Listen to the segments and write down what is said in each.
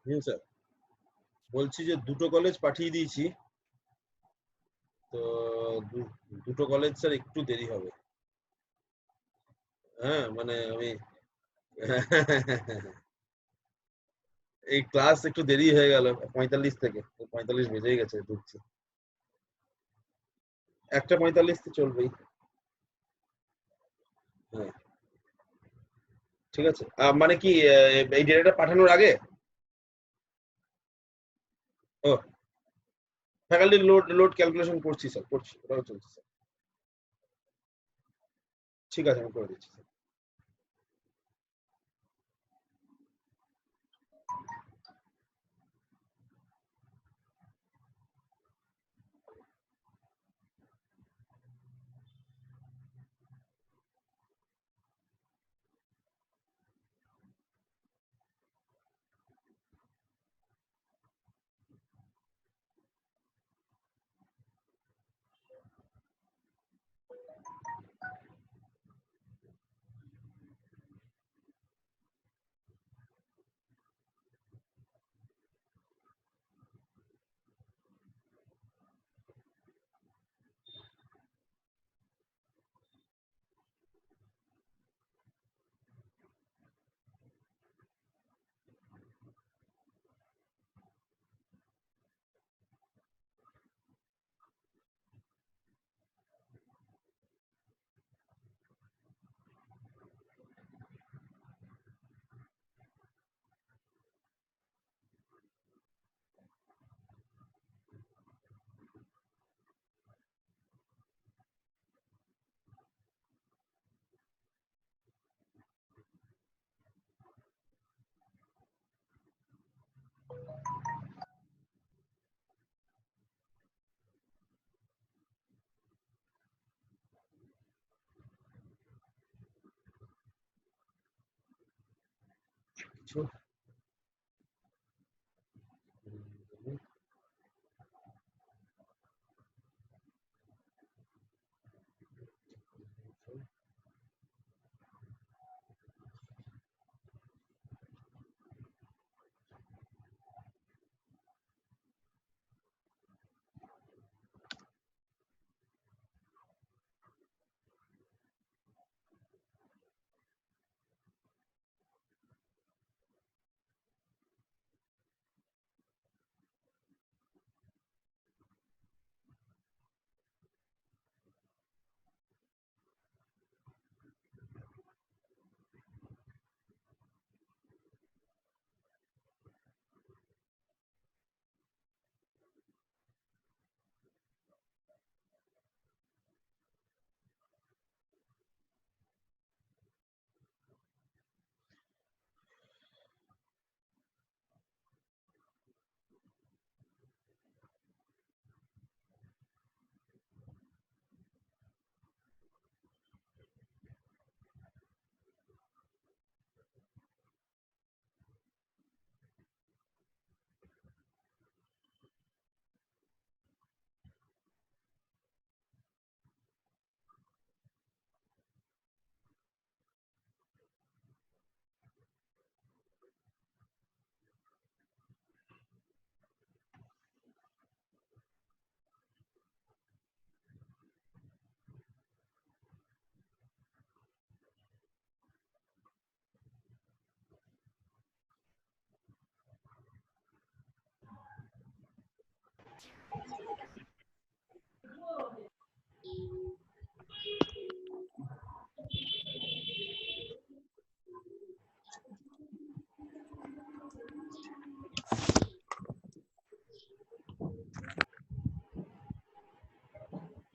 Sir বলছি যে দুটো কলেজ পাঠিয়ে দিয়েছি, তো দুটো কলেজ স্যার একটু দেরি হবে। হ্যাঁ মানে আমি এই ক্লাস একটু দেরি হয়ে গেল 45 থেকে, 45 বেজেই গেছে ঢুকছি। 1:45 তো চলবেই। হ্যাঁ ঠিক আছে। মানে কি এই ডেটাটা পাঠানোর আগে? ও ফ্যাকাল্টি লোড লোড ক্যালকুলেশন করছি স্যার, করছি, ওটাও চলছে স্যার। ঠিক আছে আমি করে দিচ্ছি স্যার। কিছু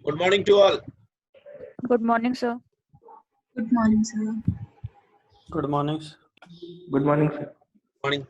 Good morning to all. Good morning, sir. Good morning, sir. Good morning. Good morning, sir. Morning.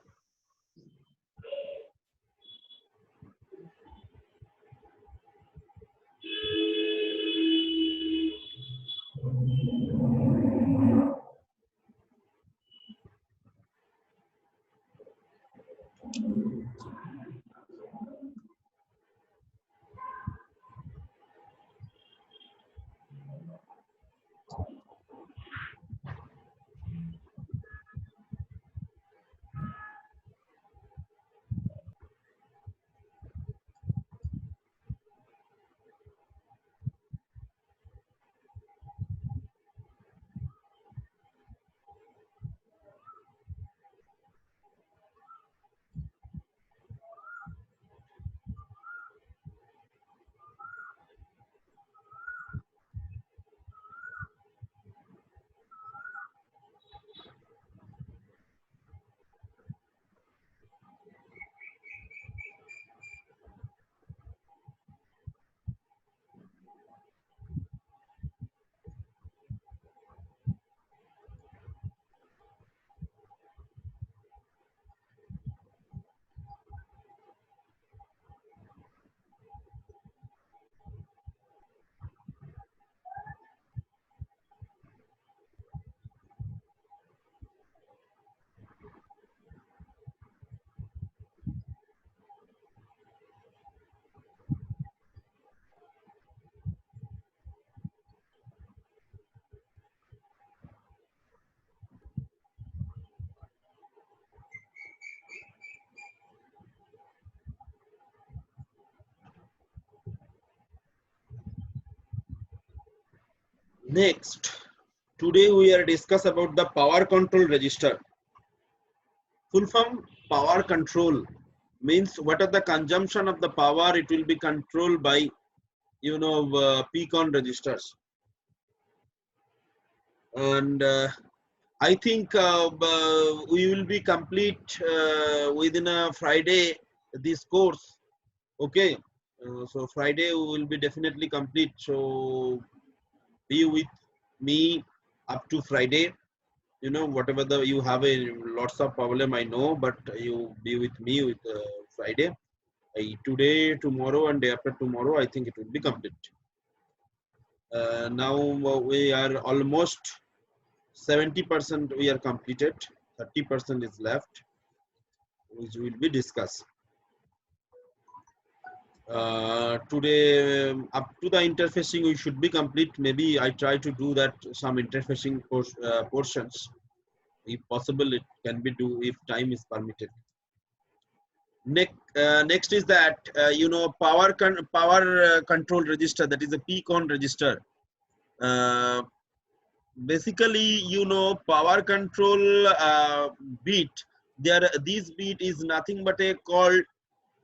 Next, today we are discuss about the power control register. Full form power control means what are the consumption of the power it will be controlled by, PCON registers. And I think we will be complete within a Friday this course. Okay, so Friday we will be definitely complete. So be with me up to Friday. Whatever you have a lots of problem, I know, but you be with me with Friday. Today, tomorrow, and day after tomorrow, I think it will be complete. Now we are almost 70% we are completed. 30% is left, which will be discussed. Today up to the interfacing we should be complete. Maybe I try to do that some interfacing portions. If possible, it can be do if time is permitted. Next is that power control register, that is a PCON register. Basically, power control bit. This bit is nothing but a called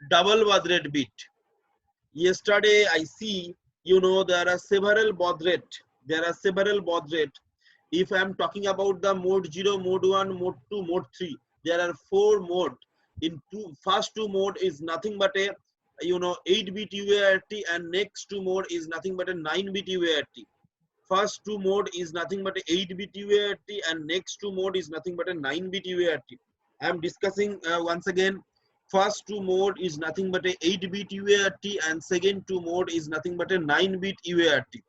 double baud rate bit. Yesterday I see there are several baud rate. If I am talking about the mode 0, mode 1, mode 2, mode 3, there are 4 mode. First two mode is nothing but a 8-bit UART, and next two mode is nothing but a 9-bit UART. First two mode is nothing but a 8-bit UART, and next two mode is nothing but a 9-bit UART. I am discussing once again. First two mode is nothing but a 8-bit UART, and second two mode is nothing but a 9-bit UART.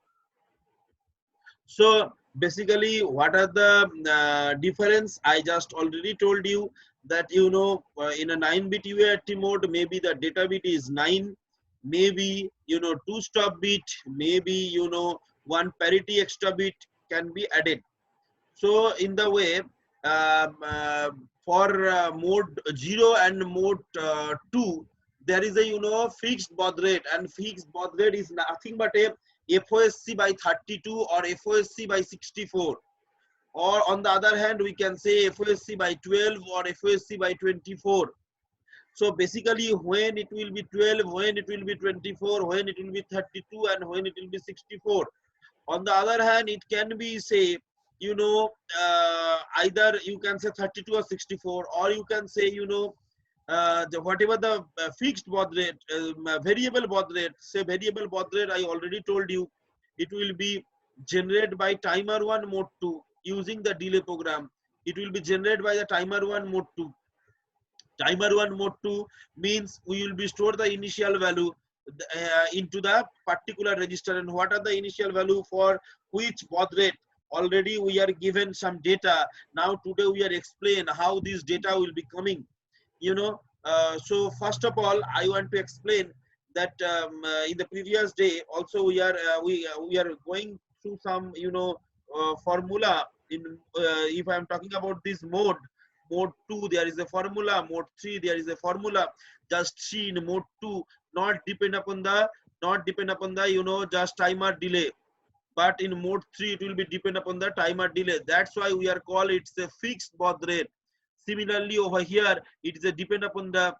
So basically, what are the difference? I just already told you that in a 9-bit UART mode, maybe the data bit is 9, maybe 2 stop bit, maybe 1 parity extra bit can be added. So in the way for mode 0 and mode 2, there is a fixed baud rate, and fixed baud rate is nothing but a FOSC by 32 or FOSC by 64, or on the other hand we can say FOSC by 12 or FOSC by 24. So basically, when it will be 12, when it will be 24, when it will be 32, and when it will be 64. On the other hand, it can be say either you can say 32 or 64, or you can say whatever the fixed baud rate, variable baud rate. Say variable baud rate, I already told you, it will be generated by timer 1 mode 2 using the delay program. It will be generated by the timer 1 mode 2. Timer 1 mode 2 means we will be store the initial value into the particular register. And what are the initial value for which baud rate? Already we are given some data. Now today we are explain how this data will be coming. So first of all, I want to explain that in the previous day also we are going through some formula. In if I am talking about this mode 2, there is a formula. Mode 3, there is a formula. Just see in mode 2, not depend upon the just timer delay, but in mode 3 it will be depend upon the timer delay. That's why we are called it's a fixed baud rate. Similarly over here it is a depend upon the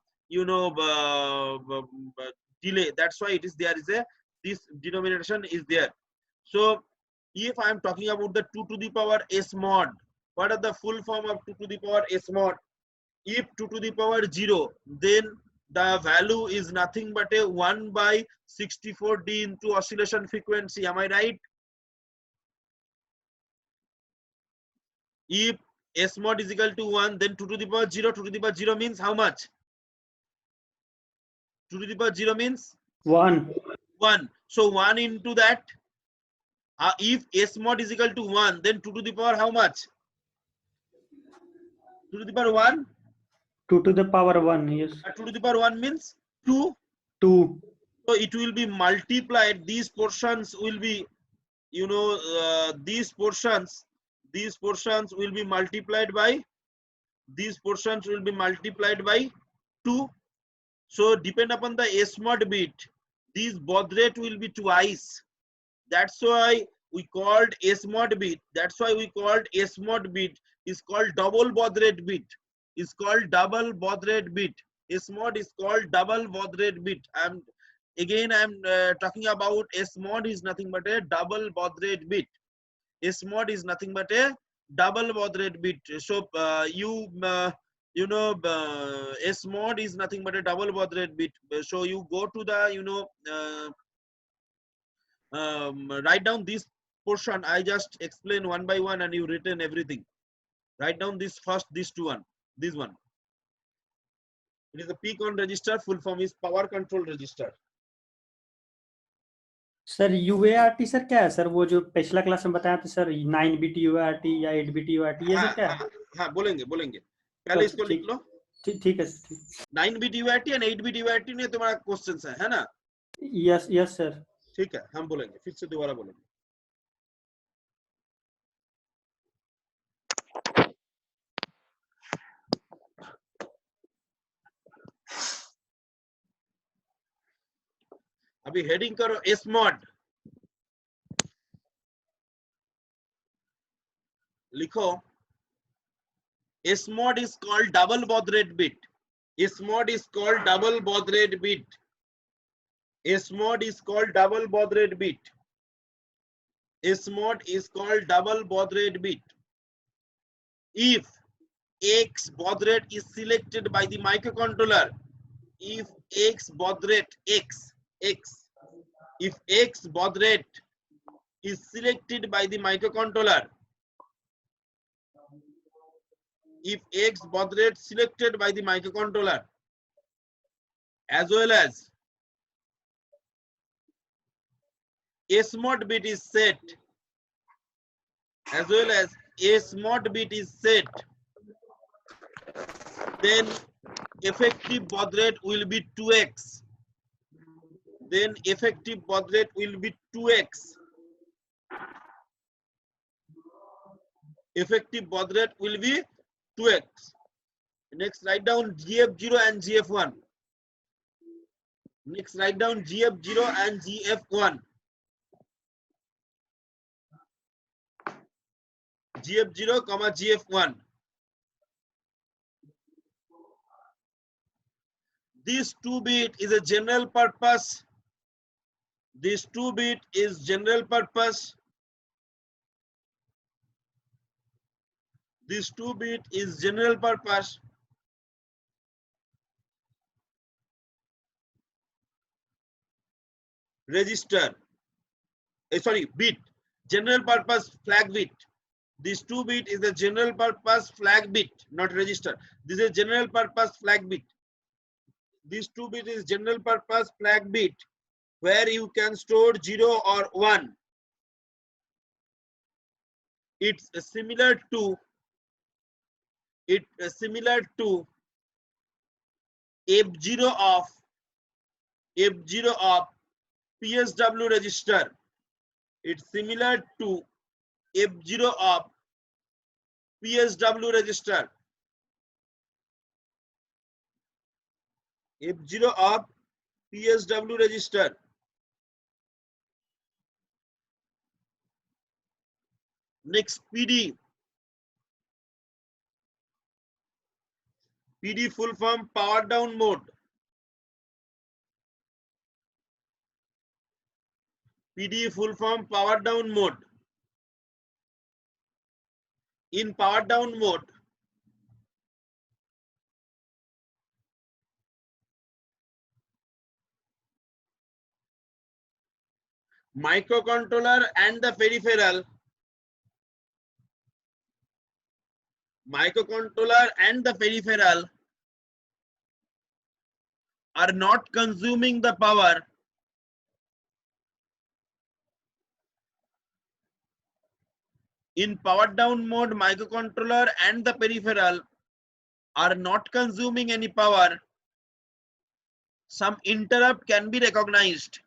delay. That's why it is there is a this denomination is there. So if I am talking about the 2 to the power s mod, what are the full form of 2 to the power s mod? If 2 to the power 0, then the value is nothing but a 1 by 64D into oscillation frequency. Am I right? If s mod is equal to 1, then 2 to the power 0. 2 to the power 0 means how much? 2 to the power 0 means 1. 1. So 1 into that. If s mod is equal to 1, then 2 to the power how much? 2 to the power 1. 2 to the power 1. Yes. 2 to the power 1 means 2. 2. So it will be multiplied. These portions will be, these portions will be multiplied by, 2. So depend upon the s mod bit, this baud rate will be twice. That's why we called S mod bit. That's why we called S mod bit is called double baud rate bit. Is called double baud rate bit. S mod is called double baud rate bit. I'm talking about S mod is nothing but a double baud rate bit. S mod is nothing but a double baud rate bit. So S mod is nothing but a double baud rate bit. So you go to the write down this portion. I just explain one by one, and you written everything. Write down this first, this one. It is a PCON register. Full form is power control register. Sir UART sir क्या है sir? वो जो पिछला class में बताया था sir 9 bit UART या 8 bit UART, ये सर क्या है? हाँ बोलेंगे पहले इसको लिख लो। ठीक है सर। 9 बिट UART और 8 बिट UART में तुम्हारा क्वेश्चन है ना? Yes sir. ठीक है, हम बोलेंगे, फिर से दोबारा बोलेंगे। अभी हेडिंग करो एस मॉड, लिखो S mod is called double baud rate bit. S mod is called double baud rate bit. S mod is called double baud rate bit. S mod is called double baud rate bit. If X baud rate is selected by the microcontroller, if X baud rate if X baud rate is selected by the microcontroller, if X baud rate selected by the microcontroller, as well as S mod bit is set, as well as S mod bit is set, then effective baud rate will be 2x. Then effective baud rate will be 2x. Effective baud rate will be 2x. Next, write down GF0 and GF1. Next, write down GF0 and GF1. GF0, GF1. This 2-bit is a general purpose. This 2-bit is general purpose. This 2-bit is general purpose. Register. Bit. General purpose flag bit. This 2-bit is a general purpose flag bit, not register. This is a general purpose flag bit. This 2-bit is general purpose flag bit, where you can store 0 or 1. It's similar to F0 of PSW register. It's similar to F0 of PSW register. F0 of PSW register. Next, PD. PD full form power down mode. PD full form power down mode. In power down mode, microcontroller and the peripheral are not consuming the power. In power down mode, microcontroller and the peripheral are not consuming any power. Some interrupt can be recognized.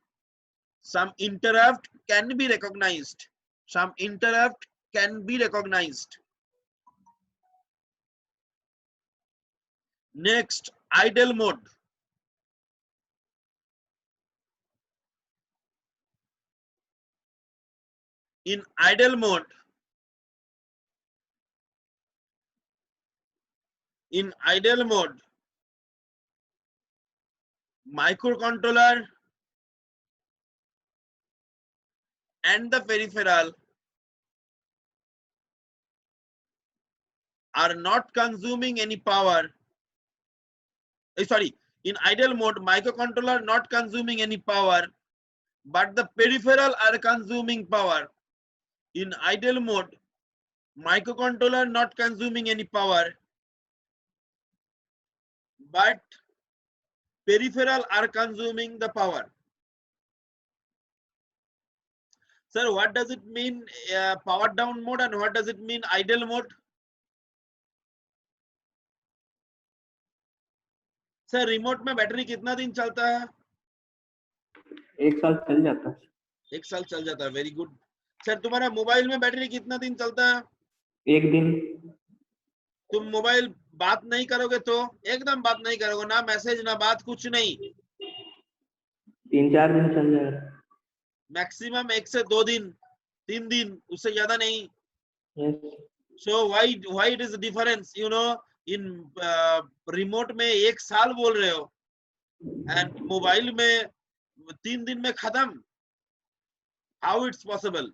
Some interrupt can be recognized. Some interrupt can be recognized. Next, idle mode. in idle mode, microcontroller and the peripheral are not consuming any power. In idle mode, microcontroller not consuming any power, but the peripheral are consuming power. In idle mode, microcontroller not consuming any power, but peripheral are consuming the power. Sir, what does it mean power down mode and what does it mean idle mode? Sir remote में battery कितना दिन चलता है? 1 साल चल जाता है. 1 साल चल जाता है. Very good. सर तुम्हारा मोबाइल में बैटरी कितना दिन चलता है? 1 दिन. तुम मोबाइल बात नहीं करोगे तो एकदम बात नहीं करोगे ना, मैसेज ना बात, कुछ नहीं, 3-4 दिन चल जाएगा. मैक्सिमम 1 से 2 दिन, 3 दिन, उससे ज्यादा नहीं. Yes. So why it is a difference, you know, in remote में 1 साल बोल रहे हो and मोबाइल में 3 दिन में खत्म. How it's possible?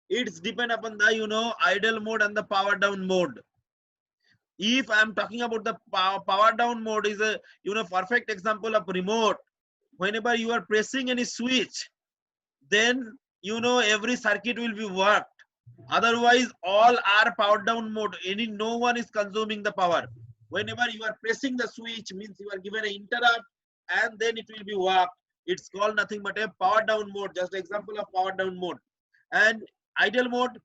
It's depend upon the, you know, idle mode and the power down mode. If I am talking about the power down mode is a, you know, perfect example of remote. Whenever you are pressing any switch, then you know every circuit will be worked. Otherwise, all are power down mode. No one is consuming the power. Whenever you are pressing the switch, means you are given an interrupt, and then it will be worked. It's called nothing but a power down mode. Just example of power down mode. And idle mode,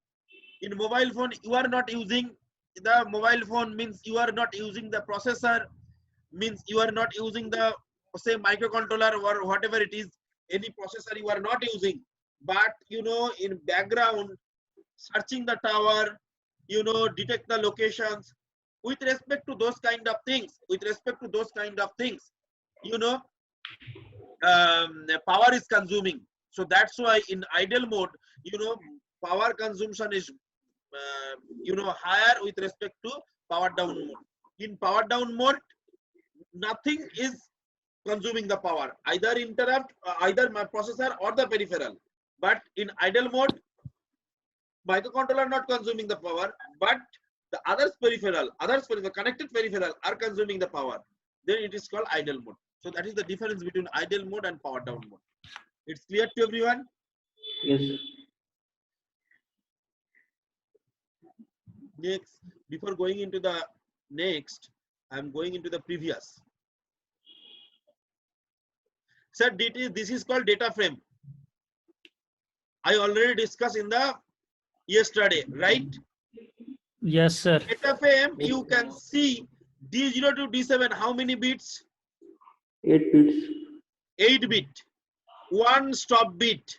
in mobile phone, you are not using the mobile phone, means you are not using the processor, means you are not using the, say, microcontroller or whatever it is, any processor you are not using, but you know, in background, searching the tower, you know, detect the locations. With respect to those kind of things, you know, the power is consuming. So that's why in idle mode, you know, power consumption is you know, higher with respect to power down mode. In power down mode, nothing is consuming the power, either interrupt, either my processor or the peripheral. But in idle mode, microcontroller not consuming the power, but the the connected peripheral are consuming the power. Then it is called idle mode. So that is the difference between idle mode and power down mode. It's clear to everyone? Yes. Next, before going into the next, I'm going into the previous. Sir, this is called data frame. I already discussed in the yesterday, right? Yes, sir. Data frame, you can see D0 to D7, how many bits? 8 bits. 8 bit. One stop bit.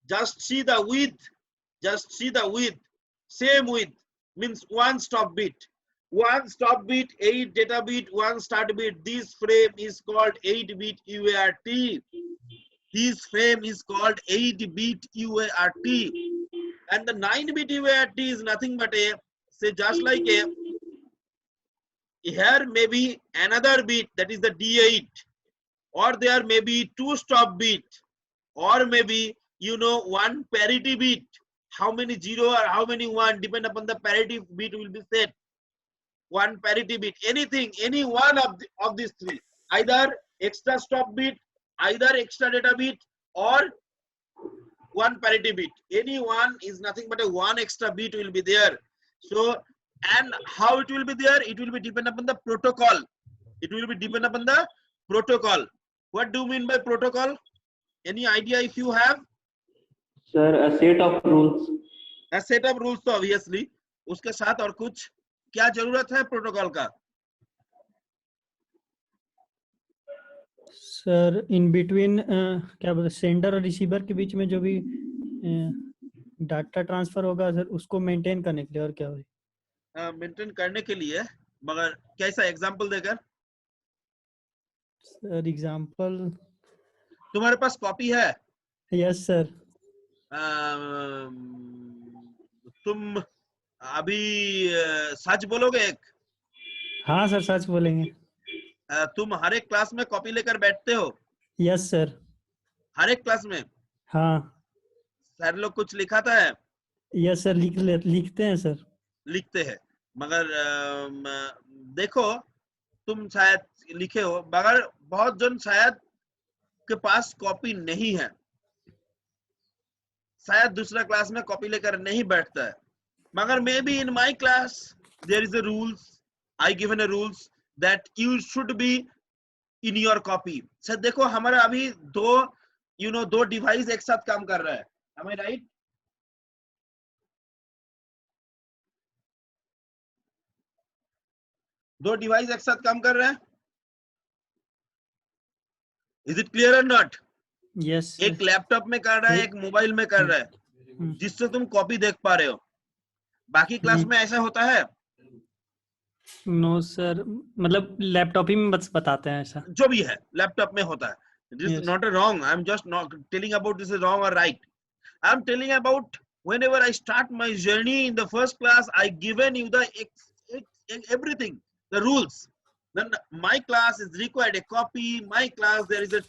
Just see the width. Same width. Means one stop bit. 8 data bit, 1 start bit. This frame is called 8-bit UART. And the 9-bit UART is nothing but a, say, just like a, here may be another bit, that is the D8, or there may be 2 stop bit, or maybe, you know, 1 parity bit. How many 0 or how many 1, depend upon the parity bit will be set. 1 parity bit, anything, any one of these 3, either extra stop bit, either extra data bit, or 1 parity bit. Any one is nothing but a 1 extra bit will be there. So, and how it will be there? It will be depend upon the protocol. What do you mean by protocol? Any idea if you have? Sir, a set of rules. A set of rules, तो obviously उसके साथ और कुछ क्या जरूरत है protocol का? Sir in between क्या बोलते, सेंडर और रिसीवर के बीच में जो भी डाटा ट्रांसफर होगा सर, उसको मेंटेन करने के लिए, और क्या होगा? मेंटेन करने के लिए, मगर कैसा एग्जांपल देकर? सर एग्जांपल, तुम्हारे पास कॉपी है? Yes sir. तुम अभी सच बोलोगे एक? हाँ सर सच बोलेंगे। तुम हर एक क्लास में कॉपी लेकर बैठते हो? Yes sir. हर एक क्लास में हाँ। सर लोग कुछ लिखाता है? यस सर लिखते हैं सर। लिखते हैं, मगर देखो तुम शायद लिखे हो, मगर बहुत जन शायद के पास कॉपी नहीं है, शायद दूसरा क्लास में कॉपी लेकर नहीं बैठता है। मगर maybe in my class there is a rules, I given a rules that you should be in your copy. Sir देखो हमारा अभी दो डिवाइस एक साथ काम कर रहा है, am I right? दो डिवाइस एक साथ काम कर रहे हैं, इज इट क्लियर और नॉट? यस एक लैपटॉप में कर रहा है, एक मोबाइल में कर रहा है, जिससे तुम कॉपी देख पा रहे हो। बाकी क्लास में ऐसा होता है? नो सर, मतलब लैपटॉप ही में बस बताते हैं ऐसा। जो भी है लैपटॉप में होता है। This Yes. Not a wrong, I am just not telling about this is wrong और right. I am telling about whenever I start my journey in the first class, I given you the everything, the rules. Then my class is required a copy. My class there is a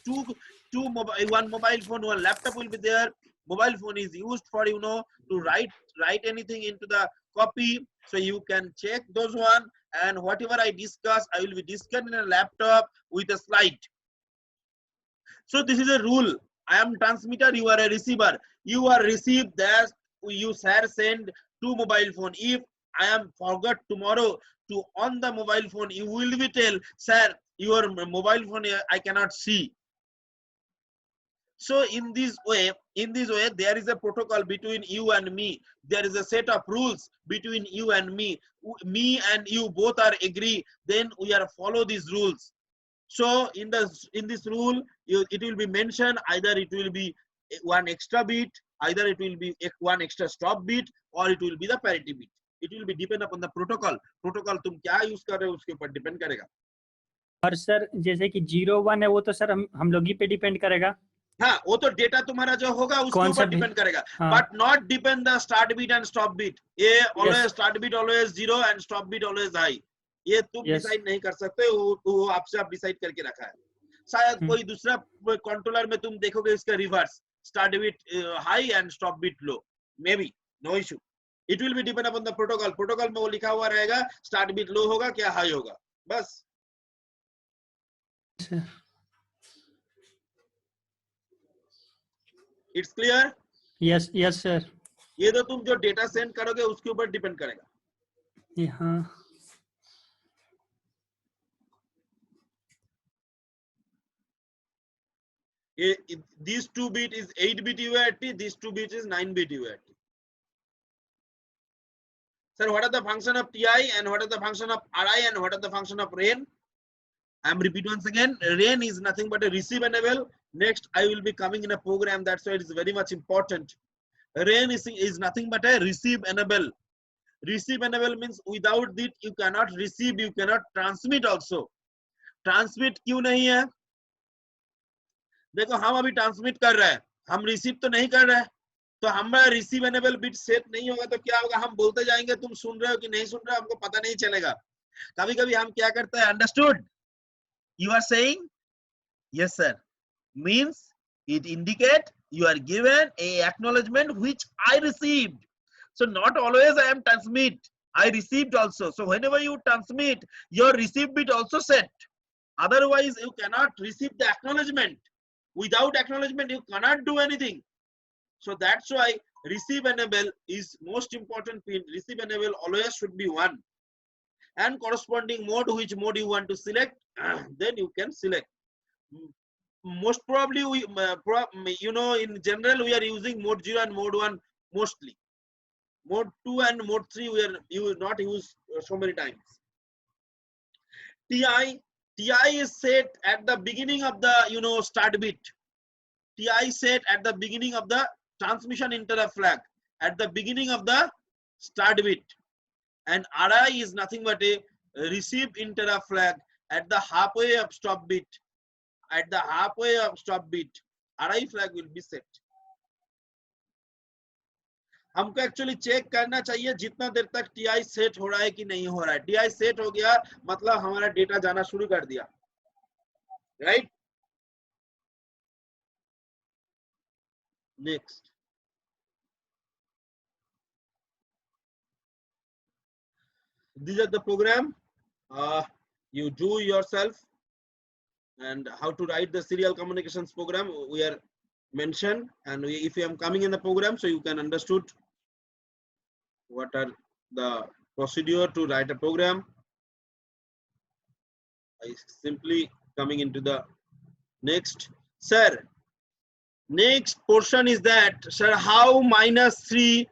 one mobile phone, one laptop will be there. Mobile phone is used for to write anything into the copy, so you can check those one, and whatever I discuss I will be discussing in a laptop with a slide. So this is a rule. I am transmitter, you are a receiver. You are received that you sir send to mobile phone. If I am forgot tomorrow to on the mobile phone, you will be tell sir your mobile phone I cannot see. So in this way there is a protocol between you and me. There is a set of rules between you and me. Me and you both are agree, then we are follow these rules. So in this rule it will be mentioned, either it will be one extra bit, either it will be one extra stop bit, or it will be the parity bit. It will be depend upon the protocol तुम क्या use कर रहे हो उसके ऊपर depend करेगा। और sir जैसे कि 0 1 है वो तो सर हम लोग ही पे डिपेंड करेगा। हाँ वो तो डेटा तुम्हारा जो होगा उसके ऊपर डिपेंड करेगा, but not depend the start bit and stop bit. ये always start bit always 0 and stop bit always high, ये तुम डिसाइड नहीं कर सकते, वो आपसे आप डिसाइड करके रखा है। शायद कोई दूसरा कंट्रोलर में तुम देखोगे इसका reverse, start beat high and stop beat low, maybe no issue. It will be depend upon the protocol. Protocol में वो लिखा हुआ रहेगा स्टार्ट बीट लो होगा क्या हाई होगा, बस। It's clear? Yes yes sir. ये तो तुम जो डेटा सेंड करोगे उसके ऊपर डिपेंड करेगा। हाँ। These 2 bit is 8 bit UART, these 2 bit is 9 bit UART. Sir, what are the function of TI and what are the function of RI and what are the function of RAIN? I am repeat once again, RAIN is nothing but a receive enable. Next I will be coming in a program, that's why it is very much important. RAIN is nothing but a receive enable. Receive enable means without it you cannot receive, you cannot transmit also. Transmit क्यों नहीं है? देखो हम अभी transmit कर रहे हैं, हम रिसीव तो नहीं कर रहे हैं, तो हमारा रिसीव एनेबल बिट सेट नहीं होगा तो क्या होगा, हम बोलते जाएंगे तुम सुन रहे हो कि नहीं सुन रहे हो हमको पता नहीं चलेगा। कभी कभी हम क्या करते हैं, understood you are saying yes sir means it indicate you are given a acknowledgement which I received. So not always I am transmit, I received also. So whenever you transmit, your receive bit also set. Otherwise you cannot receive the acknowledgement. Without acknowledgement you cannot do anything. So that's why receive enable is most important pin. Receive enable always should be 1, and corresponding mode, which mode you want to select, then you can select. Most probably we in general we are using mode 0 and mode 1 mostly. Mode 2 and mode 3 you will not use so many times. TI is set at the beginning of the start bit. TI set at the beginning of the transmission interrupt flag, at the beginning of the start bit, and RI is nothing but a receive interrupt flag at the halfway of stop bit. At the halfway of stop bit, RI flag will be set. हमको actually check करना चाहिए जितना देर तक TI set हो रहा है कि नहीं हो रहा है। टीआई सेट हो गया मतलब हमारा डेटा जाना शुरू कर दिया, right. Next, these are the program you do yourself, and how to write the serial communications program we are mentioned, and if you am coming in the program, so you can understood what are the procedure to write a program. I simply coming into the next. Sir, next portion is that sir how -3,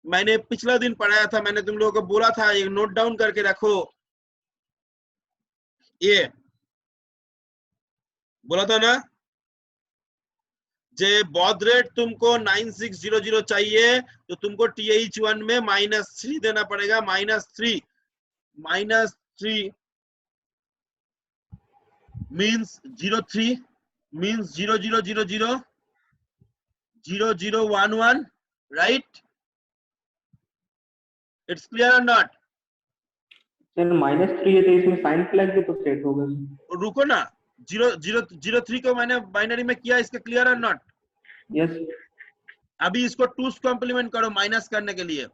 मैंने पिछला दिन पढ़ाया था, मैंने तुम लोगों को बोला था ये नोट डाउन करके रखो, ये बोला था ना, जे बॉड रेट तुमको 9600 चाहिए तो तुमको TH1 में -3 देना पड़ेगा। -3 means 03 means 0000 0011, right? It's clear or not? Sir -3 है तो इसमें साइन फ्लैग भी तो सेट होगा। रुको ना, 0003 को मैंने बाइनरी में किया, इसका क्लियर और नॉट? यस। अभी इसको 2's कॉम्प्लीमेंट करो माइनस करने के लिए।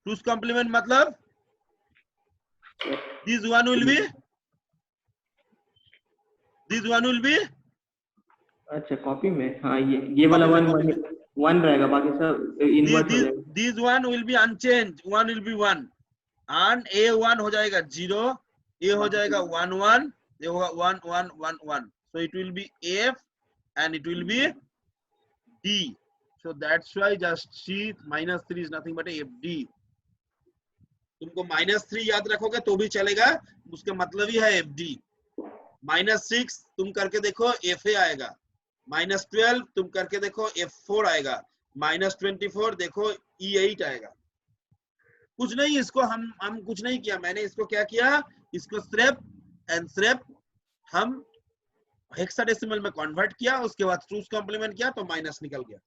2's कॉम्प्लीमेंट मतलब this one will be अच्छा कॉपी में, हाँ ये वाला वन रहेगा, बाकी सब इनवर्ट हो जाएगा। this one will be unchanged, one will be 1 and A1 हो जाएगा 0, A हो जाएगा 1 1, ये होगा 1 1 1 1, so it will be F and it will be D, so that's why just see -3 is nothing but a FD। तुमको -3 याद रखोगे तो भी चलेगा, उसका मतलब ही है FD। -6 तुम करके देखो FA आएगा, -12 तुम करके देखो F4 आएगा, -24 देखो E8 आएगा। कुछ नहीं, इसको हम कुछ नहीं किया, मैंने इसको क्या किया, इसको स्रेप एंड स्रेप हम हेक्साडेसिमल में कन्वर्ट किया, उसके बाद 2's कॉम्प्लीमेंट किया तो माइनस निकल गया।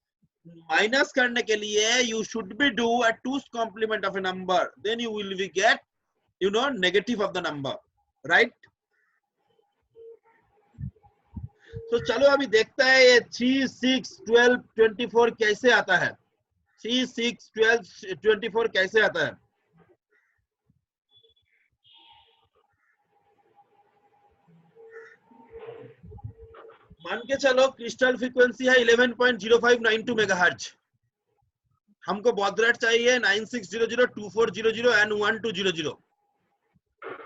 माइनस करने के लिए you should be do a 2's complement of a number, then you will be get negative of the number, right? तो चलो अभी देखते हैं ये 3 6 12 24 कैसे आता है। 3 6 12 24 कैसे आता है। मान के चलो क्रिस्टल फ्रीक्वेंसी है 11.0592 मेगाहर्ट्ज, हमको बॉड रेट चाहिए 9600 2400 एंड 1200।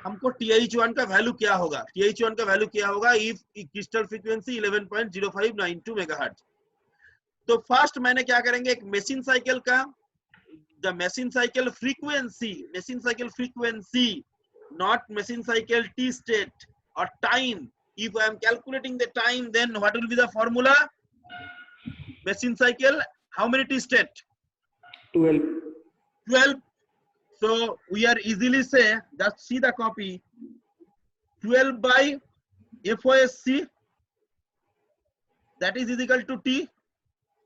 हमको TH1 का वैल्यू क्या होगा, TH1 का वैल्यू क्या होगा इफ क्रिस्टल फ्रीक्वेंसी 11.0592 मेगाहर्ट्ज। तो फर्स्ट मैंने क्या करेंगे, एक मेशिन साइकिल का the machine cycle frequency not machine cycle T state और time. If I am calculating the time, then what will be the formula? Machine cycle, how many T state? 12. So we are easily say, just see the copy, 12 by FOSC, that is equal to T.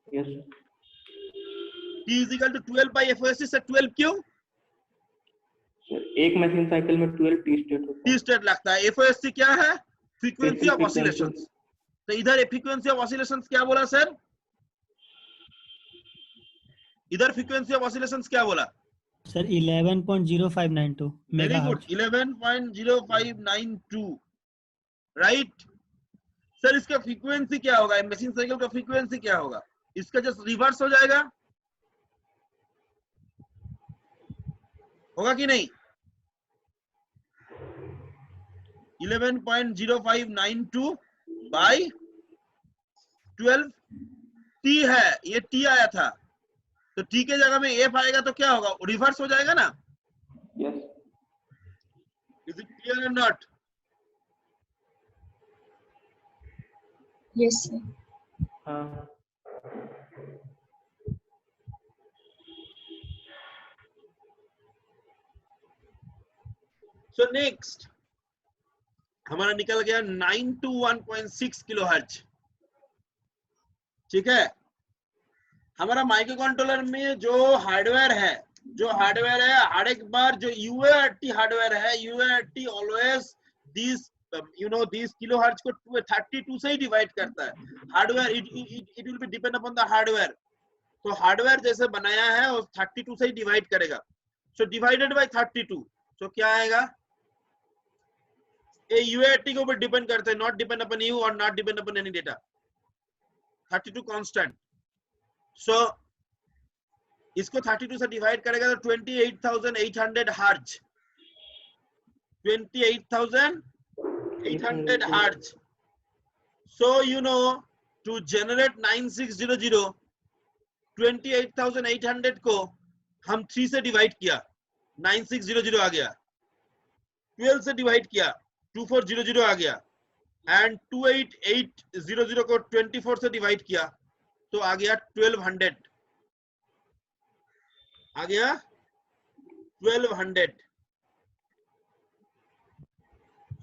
Yes. T is equal to 12 by FOSC, so 12 क्यों? एक machine cycle में 12 T state होता है। T state लगता है। FOSC क्या है? Frequency of oscillations. तो इधर फ्रीक्वेंसी ऑफ ऑसिलेशंस क्या बोला सर? इधर फ्रीक्वेंसी ऑफ ऑसिलेशंस क्या बोला sir? 11.0592 very good, megahertz. 11.0592, right. Sir इसका फ्रीक्वेंसी क्या होगा, मशीन साइकिल का फ्रीक्वेंसी क्या होगा? इसका जस्ट रिवर्स हो जाएगा, होगा कि नहीं? 11.0592 बाई 12 टी है, ये टी आया था, तो टी के जगह में एफ आएगा तो क्या होगा, रिवर्स हो जाएगा ना। यस। इज इट क्लियर और नॉट? Yes, sir. हाँ। सो नेक्स्ट हमारा निकल गया 9 to 1.6 किलोहर्ट्ज, ठीक है। हमारा माइक्रो कंट्रोलर में जो हार्डवेयर है, हर एक बार जो यूएआरटी हार्डवेयर है, यूएआरटी ऑलवेज दिस दिस किलोहर्ट्ज को 32 से ही डिवाइड करता है। Hardware it will be depend upon the hardware. तो हार्डवेयर जैसे बनाया है वो 32 से ही डिवाइड करेगा। सो डिवाइडेड बाय 32, तो क्या आएगा? ये यूएआरटी के ऊपर डिपेंड करता है, नॉट डिपेंड अपॉन यू और not depend upon any data. 32 constant. So इसको 32 से डिवाइड करेगा तो 28,800 hertz, 28,800 hertz. So to generate 9600, 28,800 को हम 3 से डिवाइड किया, 9600 आ गया। 12 से डिवाइड किया, 2400 आ गया। एंड 28800 को 24 से डिवाइड किया तो आ गया 1200, आ गया 1200।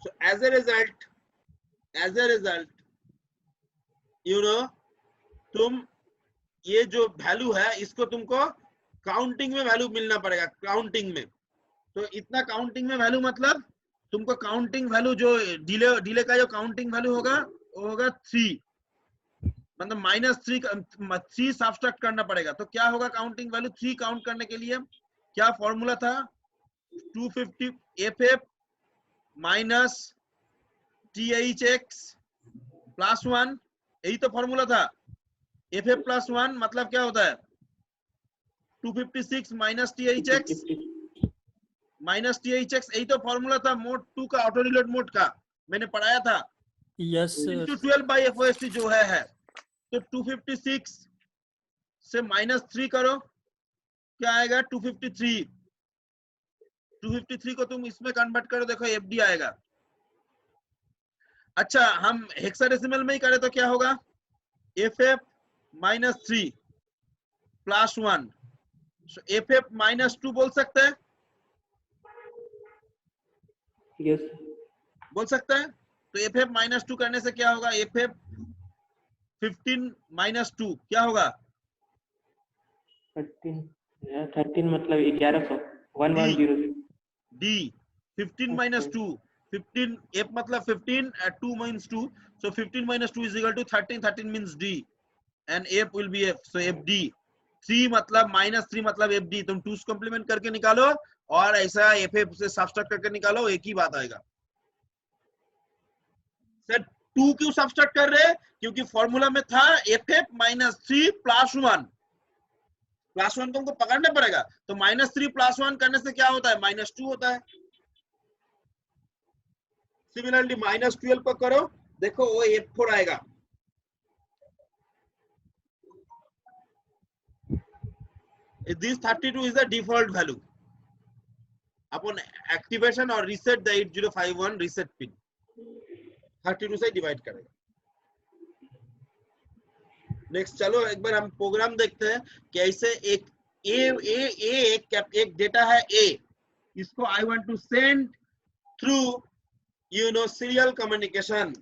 So as a result तुम ये जो वैल्यू है इसको तुमको काउंटिंग में वैल्यू मिलना पड़ेगा, काउंटिंग में। तो इतना काउंटिंग में वैल्यू मतलब तुमको काउंटिंग वैल्यू जो डिले का जो काउंटिंग वैल्यू होगा वो होगा 3, मतलब -3 सब्ट्रैक्ट करना पड़ेगा। तो क्या होगा काउंटिंग वैल्यू 3 काउंट करने के लिए? क्या फॉर्मूला था? 250 FF माइनस THX प्लस 1, यही तो फॉर्मूला था। FF प्लस 1 मतलब क्या होता है? 256 माइनस THX माइनस THX, यही तो फॉर्मूला था मोड 2 का, ऑटो रिलोड मोड का, मैंने पढ़ाया था। Yes sir. 12 बाई FOST जो है तो 256 से -3 करो, क्या आएगा? 253। 253 को तुम इसमें कन्वर्ट करो, देखो FD आएगा। अच्छा, हम हेक्साडेसिमल में ही करें तो क्या होगा? FF -3 प्लस 1, FF -2 बोल सकते हैं? यस बोल सकते हैं। तो FF -2 करने से क्या होगा? FF 15 - 2 क्या होगा? 13 मतलब 1100, 1100 D 15 - 2, 15 F मतलब 15 and 2 means 2, so 15 - 2 is equal to 13, 13 means D and F will be F, so FD। 3 मतलब -3 मतलब FD, तुम 2 कॉम्प्लीमेंट करके निकालो और ऐसा FF से सब्ट्रैक्ट करके निकालो, एक ही बात आएगा। सर 2 क्यों सब्ट्रैक्ट कर रहे हैं? क्योंकि फॉर्मूला में था FF -3 प्लस 1, प्लस 1 तुमको पकड़ना पड़ेगा। तो -3 प्लस 1 करने से क्या होता है? -2 होता है। सिमिलरली -12 को करो, देखो वो F4 आएगा। This 32 is the default value upon activation or reset the 8051 reset pin। 32 से डिवाइड करेगा। नेक्स्ट चलो एक बार हम प्रोग्राम देखते हैं कैसे एक एक डेटा है A, इसको I want to send through serial communication।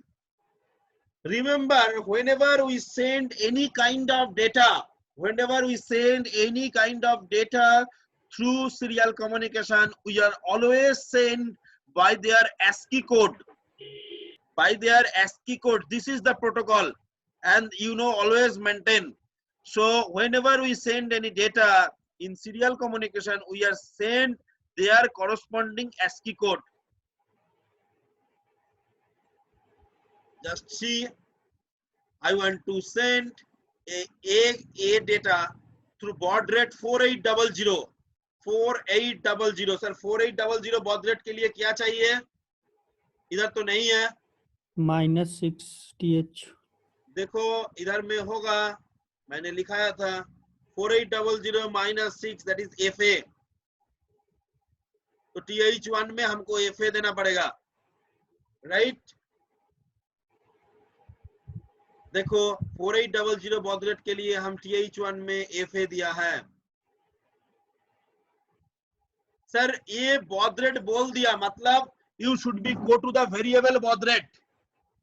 Remember, whenever we send any kind of data through serial communication, we are always send by their ASCII code. This is the protocol, and always maintain. So whenever we send any data in serial communication, we are send their corresponding ASCII code। Just see, I want to send a data through baud rate 4800। 4800 sir, 4800 baud rate के लिए क्या चाहिए? इधर तो नहीं है, -6 TH। देखो इधर में होगा, मैंने लिखाया था 4800 -6 that is FA। तो TH1 में हमको FA देना पड़ेगा, राइट? देखो 4800 baud rate के लिए हम TH1 में FA दिया है। सर ये baud rate बोल दिया मतलब you should be go to the variable baud rate।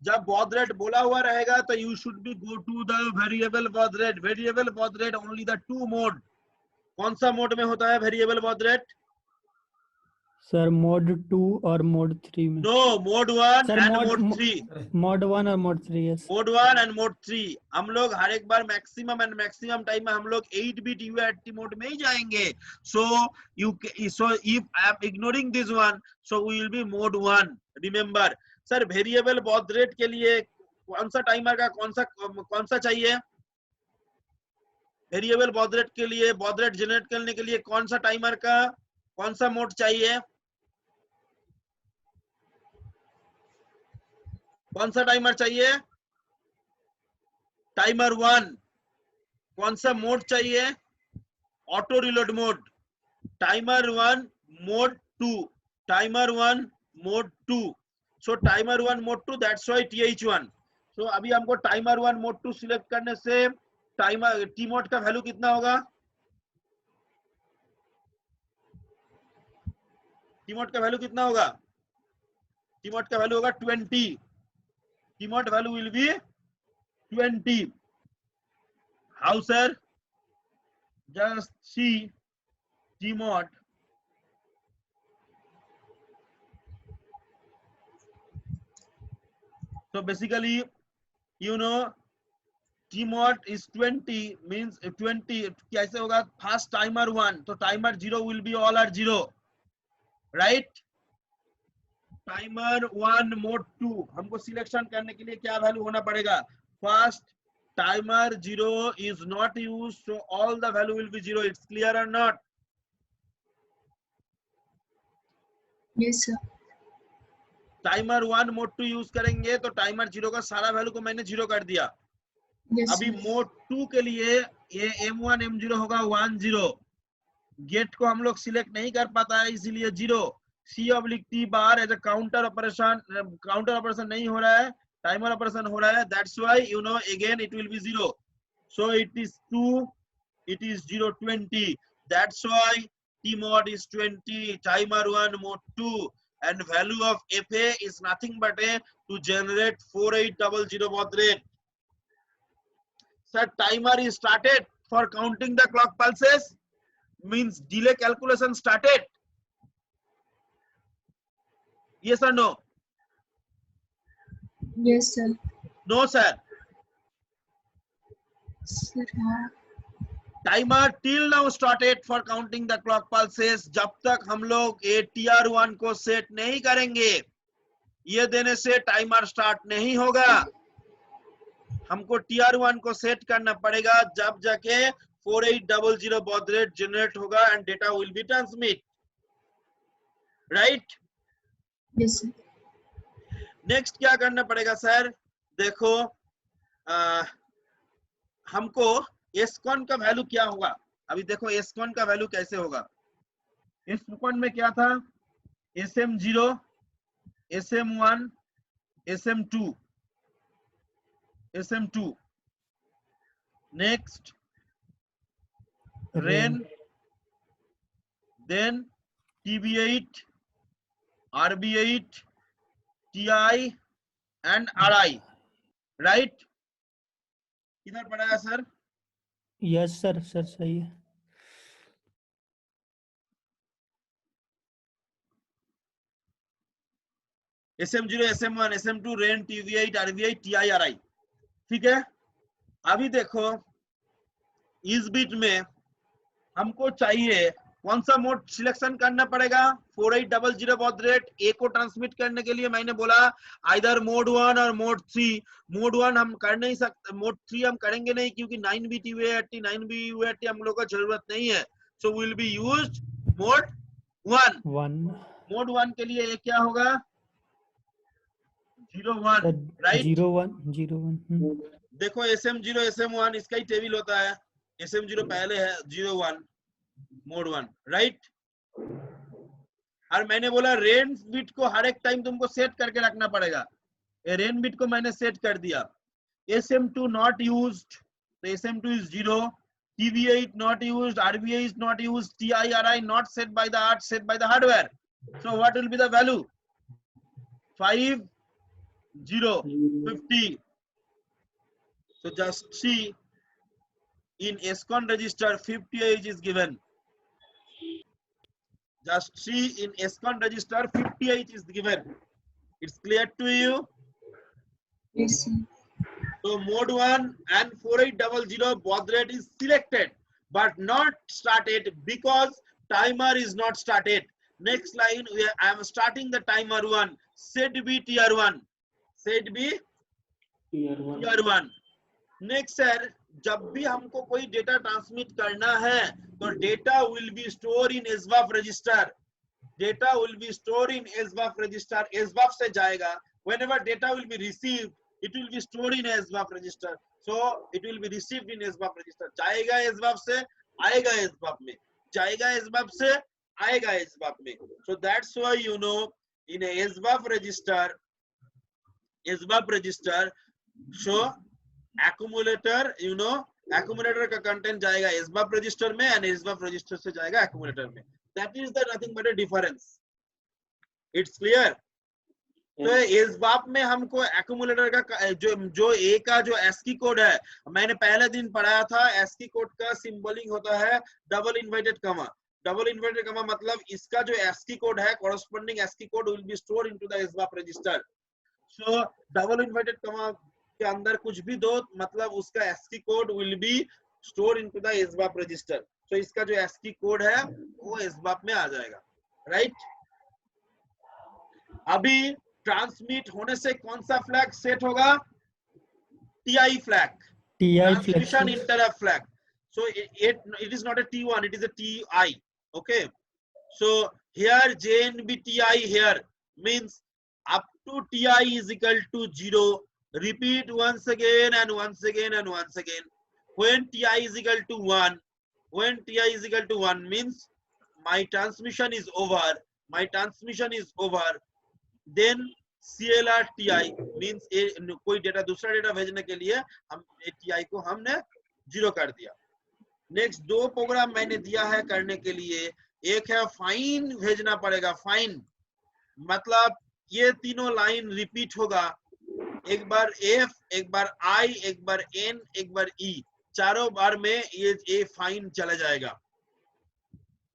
जब बॉड रेट बोला हुआ रहेगा तो you should be go to the variable baud rate. Variable baud rate only the two mode. कौन सा मोड में होता है variable baud rate? Sir mode 2 और मोड 3 में. No, mode 1 sir and mode 3. Mode 1 और mode 3. Yes. Mode 1 and mode 3. हम लोग हर एक बार मैक्सिमम टाइम में हम लोग 8 बिट यूआरटी मोड में ही जाएंगे. So if I am ignoring this one, so we will be mode 1. Remember sir, variable baud rate के लिए कौन सा टाइमर का कौन सा चाहिए? वेरिएबल बॉड रेट के लिए, बॉड रेट जनरेट करने के लिए कौन सा टाइमर का कौन सा मोड चाहिए? कौन सा टाइमर चाहिए? टाइमर 1. कौन सा मोड चाहिए? Auto reload mode. Timer 1 mode 2. Timer 1 mode 2. So timer 1 mode 2, that's why TH1. सो अभी हमको टाइमर 1 मोड 2 सिलेक्ट करने से टाइमर टी मोड का वैल्यू कितना होगा? टी मोड का वैल्यू कितना होगा? टी मोड का वैल्यू होगा 20. T mod value will be 20. How, sir? Just see T mod. So basically, you know, T mod is 20 means 20. कैसे होगा? First timer 1, तो timer 0 will be all are 0, right? Timer 1 mode 2 हमको selection करने के लिए क्या value होना पड़ेगा? First timer 0 is not used, so all the value will be 0. It's clear और not? Yes, sir. Timer 1 mode 2 use करेंगे तो टाइमर 0 का सारा वैल्यू को मैंने 0 कर दिया. Yes, अभी sir. मोड 2 के लिए ये M1 M0 होगा 1 0. गेट को हम लोग सिलेक्ट नहीं कर पाता है इसीलिए 0. C/T bar as a counter operation नहीं हो रहा है, टाइमर ऑपरेशन हो रहा है. That's why you know again it will be 0. So it is 2, it is 0 20. That's why T mod is 20, timer 1 mode 2, and value of FA is nothing but a to generate 4800 baud rate. Sir, timer is started for counting the clock pulses, means delay calculation started. Yes or no? Yes, sir. No, sir. Sir, हाँ. Timer till now started for counting the clock pulses. जब तक हम लोग ये TR1 को set नहीं करेंगे, ये देने से टाइमर स्टार्ट नहीं होगा. हमको TR1 को सेट करना पड़ेगा, जब जाके 4800 baud rate जनरेट होगा and data will be transmit. Right? Yes, sir. Next क्या करना पड़ेगा सर? देखो हमको एसकॉन का वैल्यू क्या होगा. अभी देखो एसकॉन का वैल्यू कैसे होगा. एसकॉन में क्या था? SM0, SM1, SM2, SM2. Next REN, then TB8, RB8, TI and RI. Right? किधर पड़ेगा सर? Yes sir. सर सही है. SM0, SM1, SM2, rain, TB8, RB8, TI, RI. ठीक है. अभी देखो इस बीच में हमको चाहिए कौन सा मोड सिलेक्शन करना पड़ेगा? 4800 baud rate. ए को ट्रांसमिट करने के लिए मैंने बोला आइदर मोड 1 और मोड 3. मोड 1 हम कर नहीं सकते, मोड 3 हम करेंगे नहीं क्योंकि 9 बिट यूएआरटी हम लोग को जरूरत नहीं है. So will be used mode 1. Mode 1 के लिए क्या होगा? 01. राइट? 01. देखो SM0, SM1 इसका ही टेबल होता है. SM0 पहले है, 01 मोड 1. राइट? और मैंने बोला रेन बिट को हर एक टाइम तुमको सेट करके रखना पड़ेगा. ये रेन बिट को मैंने सेट कर दिया. SM2 नॉट यूज्ड, तो SM2 is 0. TB8 not used, RBA is not used, TI, RI not set by the hardware. So what will be the value? 5 0, 50. So just see in SCON register 50H is given. Just see in SCON register 50H is given. It's clear to you? Yes, sir. So mode 1 and 4800 baud rate is selected but not started because timer is not started. Next line, I am starting the timer 1. Set B tier 1. Set B Tier 1. tier 1. Next sir, जब भी हमको कोई data transmit करना है तो data will be store in SBUF register. Data will be store in SBUF register. SBUF से जाएगा. Whenever data will be received, it will be stored in SBUF register. So it will be received in SBUF register. जाएगा SBUF से, आएगा SBUF में. जाएगा SBUF से, आएगा SBUF में. So that's why you know in a SBUF register, so accumulator, you know, accumulator का content जाएगा SBUF register में and SBUF register से जाएगा accumulator में. That is the nothing but a difference. It's clear? तो SBUF में हमको accumulator का जो A का जो ASCII कोड है, मैंने पहले दिन पढ़ाया था. ASCII कोड का सिंबलिंग होता है डबल इन्वर्टेड कमा. डबल इन्वर्टेड कमा मतलब इसका जो ASCII कोड है, corresponding ASCII code will be stored into the SBUF register. So double inverted कमा के अंदर कुछ भी दो मतलब उसका ASCII code will be stored into the SBUF register. So इसका जो ASCII कोड है वो SBUF में आ जाएगा, right? अभी ट्रांसमिट होने से कौन सा फ्लैग सेट होगा? TI flag, transmission interrupt flag. So it is not a T1, it is a TI. Okay, so here JNB TI here means up to TI is equal to 0. Repeat once again and once again and once again. When TI is equal to 1, when TI is equal to 1 means my transmission is over. My transmission is over. Then CLR TI means कोई data दूसरा data भेजने के लिए हम TI को हमने 0 कर दिया. नेक्स्ट दो प्रोग्राम मैंने दिया है करने के लिए. एक है फाइन भेजना पड़ेगा. फाइन मतलब ये तीनों लाइन रिपीट होगा. एक बार F, एक बार I, एक बार N, एक बार E. चारों बार में ये फाइन चला जाएगा.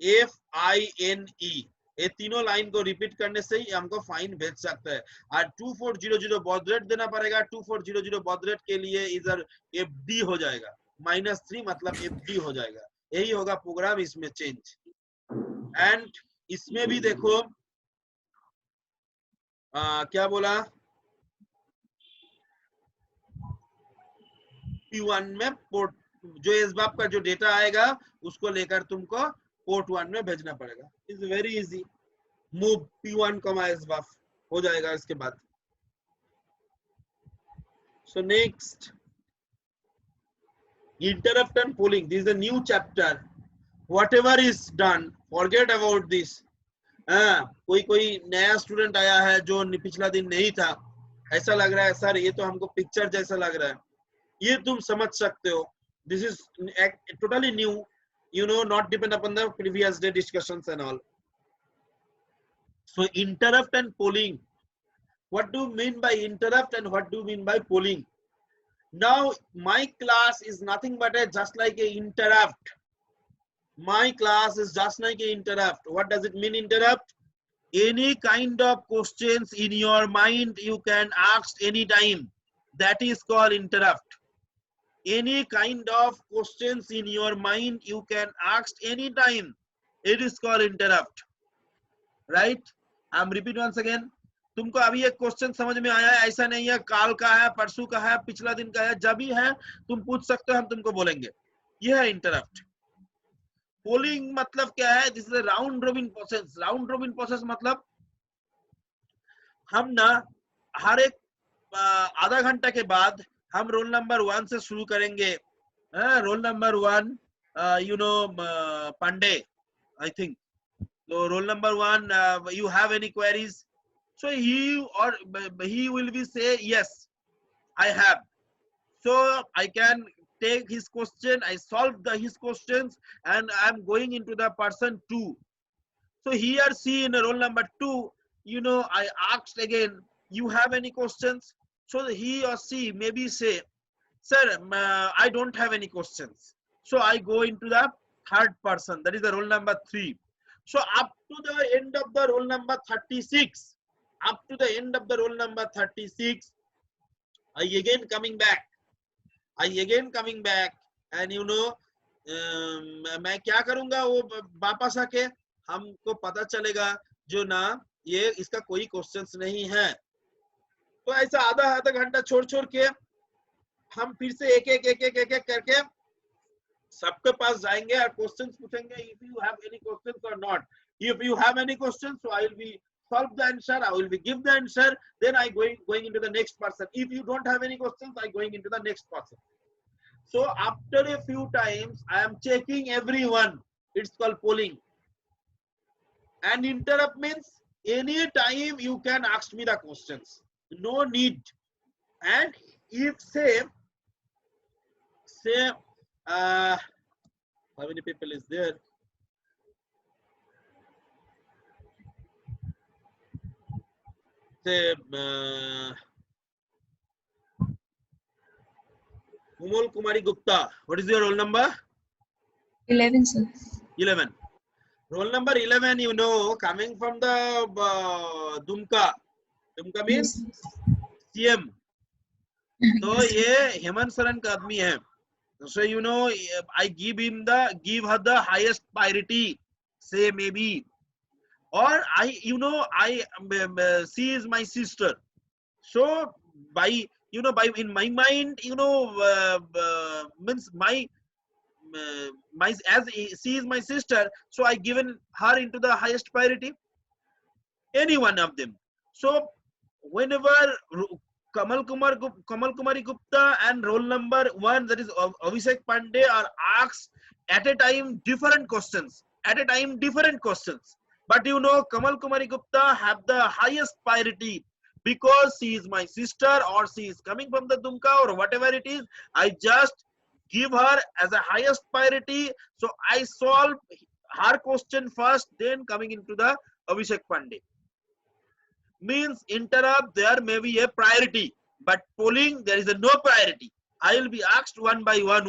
F, I, N, E. ये तीनों लाइन को रिपीट करने से ही हमको फाइन भेज सकता है. और 2400 बॉड रेट देना पड़ेगा. 2400 बॉड रेट के लिए इधर FD हो जाएगा. -3 मतलब FD हो जाएगा. यही होगा प्रोग्राम इसमें चेंज. एंड इसमें भी देखो क्या बोला, P1 में पोर्ट जो SBUF का जो डेटा आएगा उसको लेकर तुमको पोर्ट 1 में भेजना पड़ेगा. Is very easy. Move P1, SBUF हो जाएगा इसके बाद. So next interrupt and polling. This is a new chapter. Whatever is done, forget about this. कोई नया स्टूडेंट आया है जो पिछला दिन नहीं था, ऐसा लग रहा है सर ये तो हमको पिक्चर जैसा लग रहा है. ये तुम समझ सकते हो. This is totally new, you know, not depend upon the previous day discussions and all. So interrupt and polling. What do you mean by interrupt and what do you mean by polling? Now my class is nothing but just like a interrupt. My class is just like a interrupt. What does it mean interrupt? Any kind of questions in your mind you can ask anytime. That is called interrupt. Any kind of questions in your mind you can ask anytime. It is called interrupt. Right? I'm repeat once again. तुमको अभी एक question समझ में आया है, ऐसा नहीं है काल का है, परसों का है, पिछला दिन का है, जब भी है तुम पूछ सकते हो, हम तुमको बोलेंगे. यह है इंटरप्ट. पोलिंग मतलब क्या है? This is a round robin process. Round robin process मतलब हम ना हर एक आधा घंटा के बाद हम रोल नंबर 1 से शुरू करेंगे. Roll number 1 you know Pandey I think. तो roll number 1 you have any queries? So he will be say yes, I have. So I can take his question, I solve his questions, and I'm going into the person 2. So he or she in roll number 2, you know, I asked again, you have any questions? So he or she maybe say, sir, I don't have any questions. So I go into the third person, that is the roll number 3. So up to the end of the roll number 36, up to the end of the roll number 36, I again coming back, and you know, मैं क्या करूंगा, वो वापस आके हमको पता चलेगा जो ना ये इसका कोई क्वेश्चंस नहीं है। तो ऐसा आधा घंटा छोड़ के हम फिर से एक एक करके सबके पास जाएंगे और क्वेश्चंस पूछेंगे। If you have any questions और not, if you have any questions, so I will be solve the answer, I will be give the answer, then I going into the next person. If you don't have any questions, I going into the next person. So after a few times I am checking everyone. It's called polling. And interrupt means any time you can ask me the questions, no need. And if say how many people is there? Say Kumul Kumari Gupta, what is your roll number? 11, sir. 11. Roll number 11, you know, coming from the Dumka. Dumka means CM. So ये हेमंत सरन का आदमी है. So you know, I give her the highest priority. Say maybe, or she is my sister. So by in my mind, means as she is my sister, so I given her into the highest priority. Any one of them. So whenever Kamal Kumari Gupta and roll number 1, that is Abhishek Pandey, are asked at a time different questions. But you know, Kamal Kumari Gupta have the highest priority because she is my sister or she is coming from the Dumka or whatever it is. I just give her as a highest priority. So I solve her question first, then coming into the Abhishek Pandey. Means interrupt, there may be a priority, but polling there is a no priority. I will be asked one by one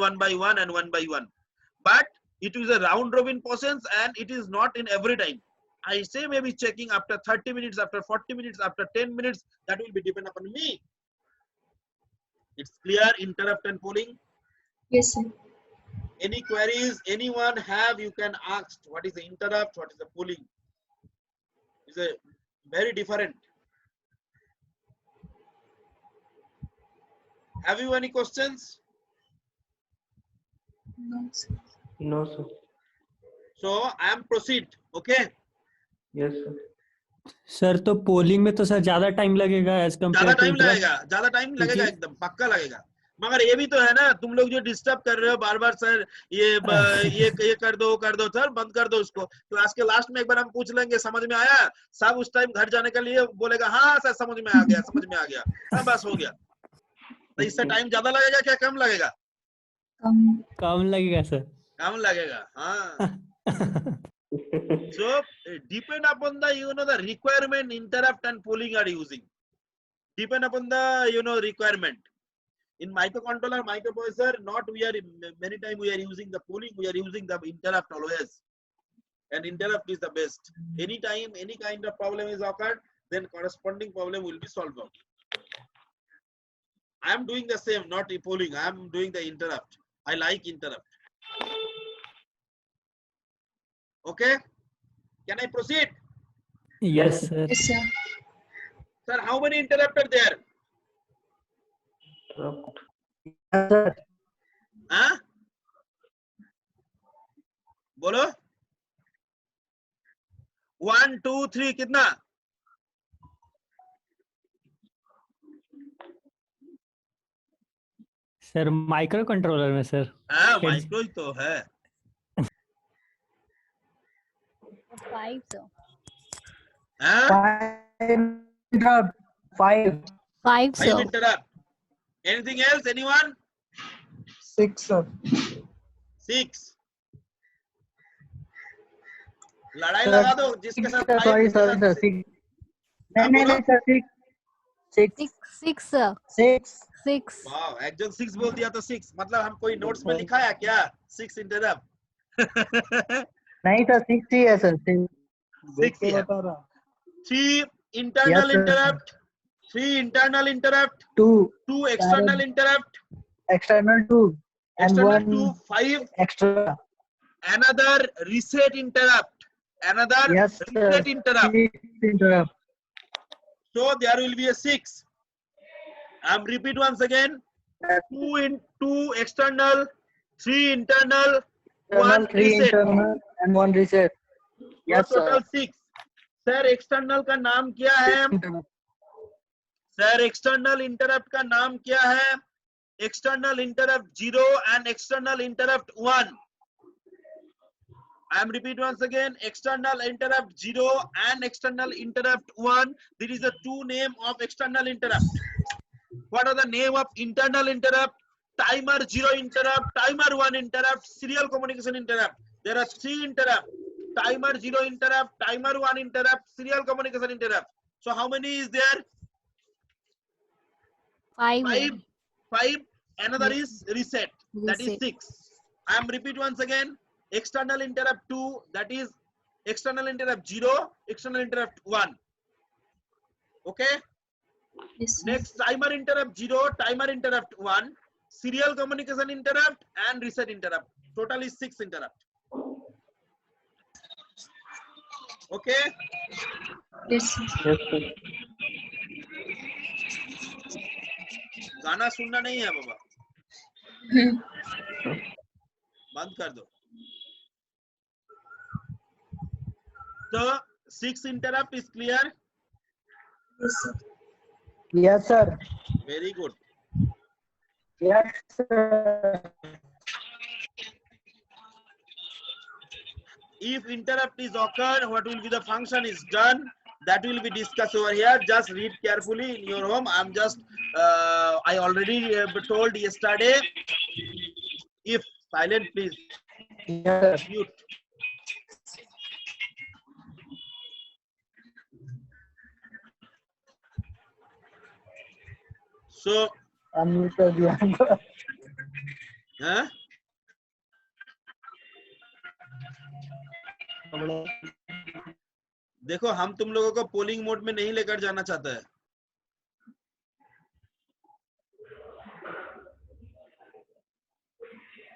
and one by one. But it is a round robin process and it is not in every time. I say maybe checking after 30 minutes, after 40 minutes, after 10 minutes, that will be depend upon me. It's clear, interrupt and polling? Yes, sir. Any queries anyone have, you can ask. What is the interrupt, what is the polling? It's a very different. Have you any questions? No, sir. No, sir. So I am proceed. Okay. Yes, sir. Sir तो polling में तो sir ज्यादा time लगेगा as ज्यादा compare time लगेगा, ज्यादा time लगेगा, क्योंकि- एकदम पक्का लगेगा। मगर ये भी तो है ना, तुम लोग जो डिस्टर्ब कर रहे हो बार बार, सर ये कर दो सर, बंद कर दो उसको। क्लास के लास्ट में एक बार हम पूछ लेंगे समझ में आया, सब उस टाइम घर जाने के लिए बोलेगा हाँ सर समझ में आ गया, हाँ बस हो गया। तो इससे टाइम ज्यादा लगेगा क्या कम लगेगा? कम लगेगा सर। कम लगेगा, हाँ। So depend upon the the requirement, interrupt and polling are using. Depend upon the requirement. In microcontroller, microprocessor, not we are many times we are using the polling, we are using the interrupt always. And interrupt is the best. Anytime any kind of problem is occurred, then corresponding problem will be solved out. I am doing the same, not polling. I am doing the interrupt. I like interrupt. Okay? Can I proceed? Yes, sir. Yes, sir. Sir, how many interrupt are there? हाँ? बोलो 1 2 3 कितना? Sir micro controller में sir हाँ micro ही तो है। 5, sir. हाँ? 5, 5, sir. Interrupt. Anything else? Anyone? 6, sir. 6. लड़ाई लगा दो जिसके साथ sorry, sir. 6. हाँ, नहीं, बोलो। sir. 6. Six, six, sir. 6. Six. वाह, एकजन 6 बोल दिया तो 6 मतलब हम कोई नोट्स में लिखा है क्या 6 इंटरप्ट? नहीं सर 6 ही है सर 6. देख के बता रहा. 3 internal Yes, sir. interrupt, 3 internal interrupt, 2 2 external interrupt, external 2 and external 1 2, 5 extra. another reset interrupt, another Yes sir. reset interrupt. 6 interrupt. So there will be a 6. I'm repeat once again. 2 external, 3 internal, 1 External 3 reset. internal and 1 reset. Yes So total sir. 6. Sir external का नाम क्या है? Interrupt. Sir external interrupt का नाम क्या है? External interrupt 0 and external interrupt 1. I am repeat once again. External interrupt 0 and external interrupt 1. There is a 2 name of external interrupt. What are the name of internal interrupt? Timer 0 interrupt, timer 1 interrupt, serial communication interrupt. There are 3 interrupt. Timer 0 interrupt, timer 1 interrupt, serial communication interrupt. So how many is there? Five. 5. 5. Another Yes. is reset. That is Reset. 6. I am repeat once again. External interrupt 2. That is external interrupt 0. External interrupt 1. Okay. Yes, sir. Next timer interrupt 0. Timer interrupt 1. Serial communication interrupt and reset interrupt. Total is 6 interrupt. Okay. Yes, sir. Yes, sir. गाना सुनना नहीं है बाबा, Hmm. बंद कर दो. So 6 interrupt is clear. Yes, sir. Yes sir. Very good. Yes sir. If interrupt is occurred, what will be the function is done? That will be discussed over here. Just read carefully in your home. I'm just, I already told yesterday. If silent, please Yes sir. mute. So, Unmute कर दिया. huh? देखो हम तुम लोगों को polling mode में नहीं लेकर जाना चाहते हैं.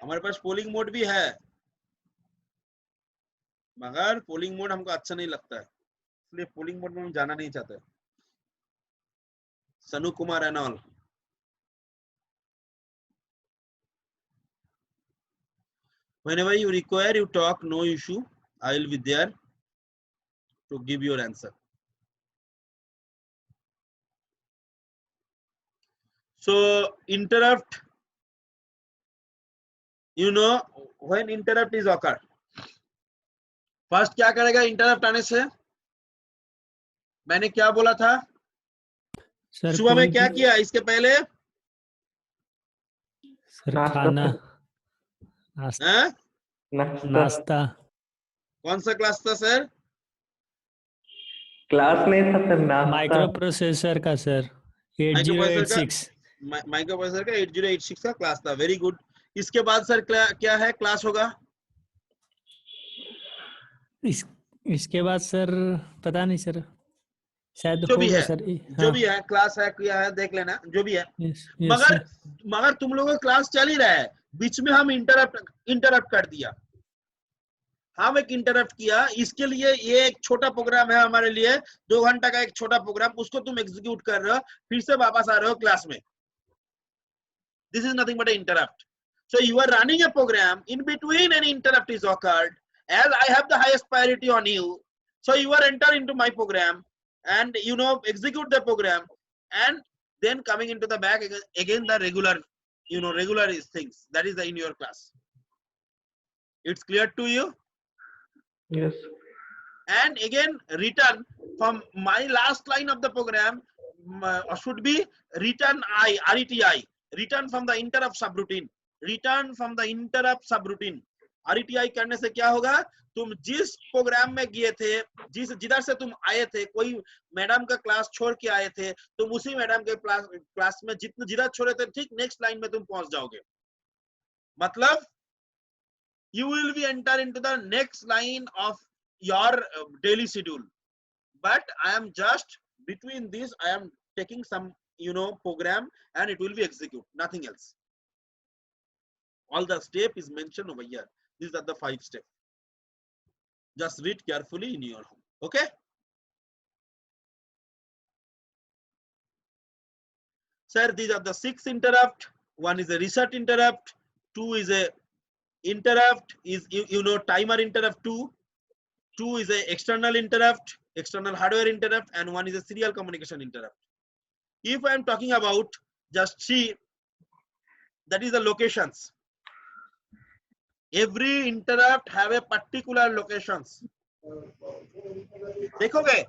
हमारे पास पोलिंग मोड भी है, मगर पोलिंग मोड हमको अच्छा नहीं लगता है, इसलिए पोलिंग मोड में हम जाना नहीं चाहते. Sanu Kumar and all. Whenever you require, you talk, no issue. I will be there to give your answer. So interrupt, you know, when interrupt is occur, first क्या करेगा interrupt आने से? मैंने क्या बोला था? सर सुबह में कोई क्या भी- किया इसके पहले? सर नाश्ता खाना सर। नाश्ता हैं? नाश्ता कौन सा क्लास था सर? क्लास नहीं था सर, नाश्ता। माइक्रो प्रोसेसर का सर 8086 माइक्रोप्रोसेसर का 8086 का क्लास था. Very good. इसके बाद सर क्या है क्लास होगा? इसके बाद सर पता नहीं सर, शायद जो भी होगा है, सर. जो भी है क्लास है क्या है देख लेना, जो भी है. यस मगर तुम लोगों का क्लास चल ही रहा है, बीच में हम इंटरप्ट कर दिया. हम एक इंटरप्ट किया, इसके लिए ये एक छोटा प्रोग्राम है हमारे लिए, 2 घंटा का एक छोटा प्रोग्राम, उसको तुम एग्जीक्यूट कर रहे हो, फिर से वापस आ रहे हो क्लास में. This is nothing but interrupt. So you are running a program, in between an interrupt is occurred, as I have the highest priority on you, so you are enter into my program and you know execute the program, and then coming into the back again the regular, you know, regular is things that is in your class. It's clear to you? Yes. And again return from my last line of the program should be return I, RETI, return from the interrupt subroutine. Return from the interrupt subroutine. RTI करने से क्या होगा, तुम जिस programme में गए थे, जिधर से तुम आए थे, कोई मैडम का क्लास छोड़ के आए थे, तुम उसी मैडम के क्लास में जिधर छोड़े थे ठीक नेक्स्ट लाइन में तुम पहुंच जाओगे। मतलब you will be enter into the next line of your daily schedule, but I am just between this, I am taking some program and it will be execute, nothing else. All the step is mentioned over here. These are the 5 steps. Just read carefully in your home. Okay. Sir, these are the 6 interrupt. One is a reset interrupt. 2 is a interrupt, is timer interrupt. 2 is a external interrupt, external hardware interrupt, and 1 is a serial communication interrupt. If I am talking about just see, that is the locations. Every interrupt have a particular locations. देखोगे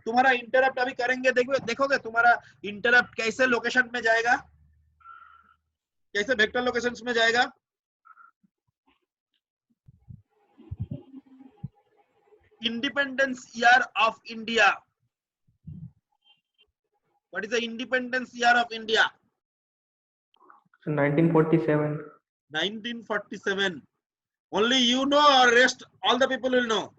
तुम्हारा interrupt अभी करेंगे, देखोगे तुम्हारा interrupt कैसे location में जाएगा, कैसे वेक्टर लोकेशंस में जाएगा। Independence year of India. What is the independence year of India? 1947. 1947. Only you know, or rest all the people will know?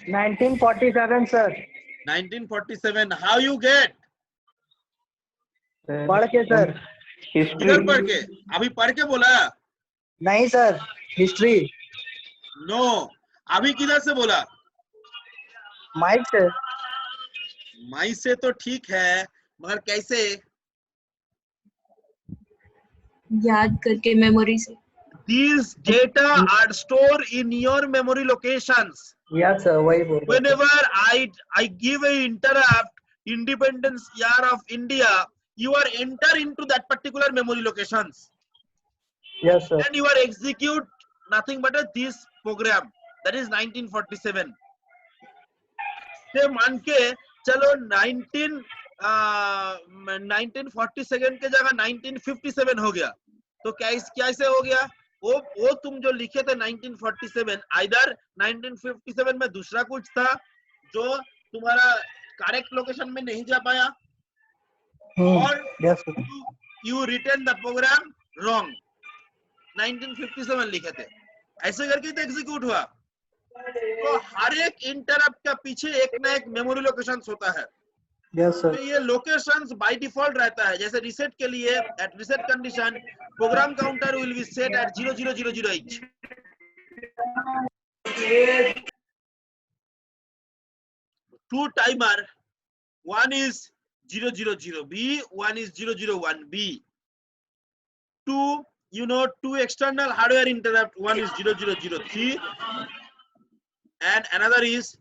1947 sir. 1947. How you get? पढ़ के सर। किधर पढ़ के? अभी पढ़ के बोला? नहीं सर, हिस्ट्री। नो, अभी किधर से बोला? माइक से। माइक से तो ठीक है, मगर कैसे? याद करके मेमोरी से। These data are stored in your memory locations. Yes sir, वही बोल रहा हूँ। Whenever I give a interrupt, independence year of India, you are enter into that particular memory locations. Yes sir. And you are execute nothing but this program, that is 1947. से मान के चलो 1947 के जगह 1957 हो गया, तो कैसे हो गया? वो तुम जो लिखे थे 1947, आइदर 1957 में दूसरा कुछ था जो तुम्हारा करेक्ट लोकेशन में नहीं जा पाया, और Yes sir. you written the program wrong, 1957 लिखे थे, ऐसे करके तो एग्जीक्यूट हुआ। तो हर एक इंटरप्ट का पीछे एक ना एक मेमोरी लोकेशंस होता है। Yes sir. तो ये लोकेशंस बाय डिफॉल्ट रहता है। जैसे रिसेट के लिए at reset condition program counter will be set at 0000h। To timer, one is 000B, one is 001B. Two external hardware interrupt, one is 0003 and another is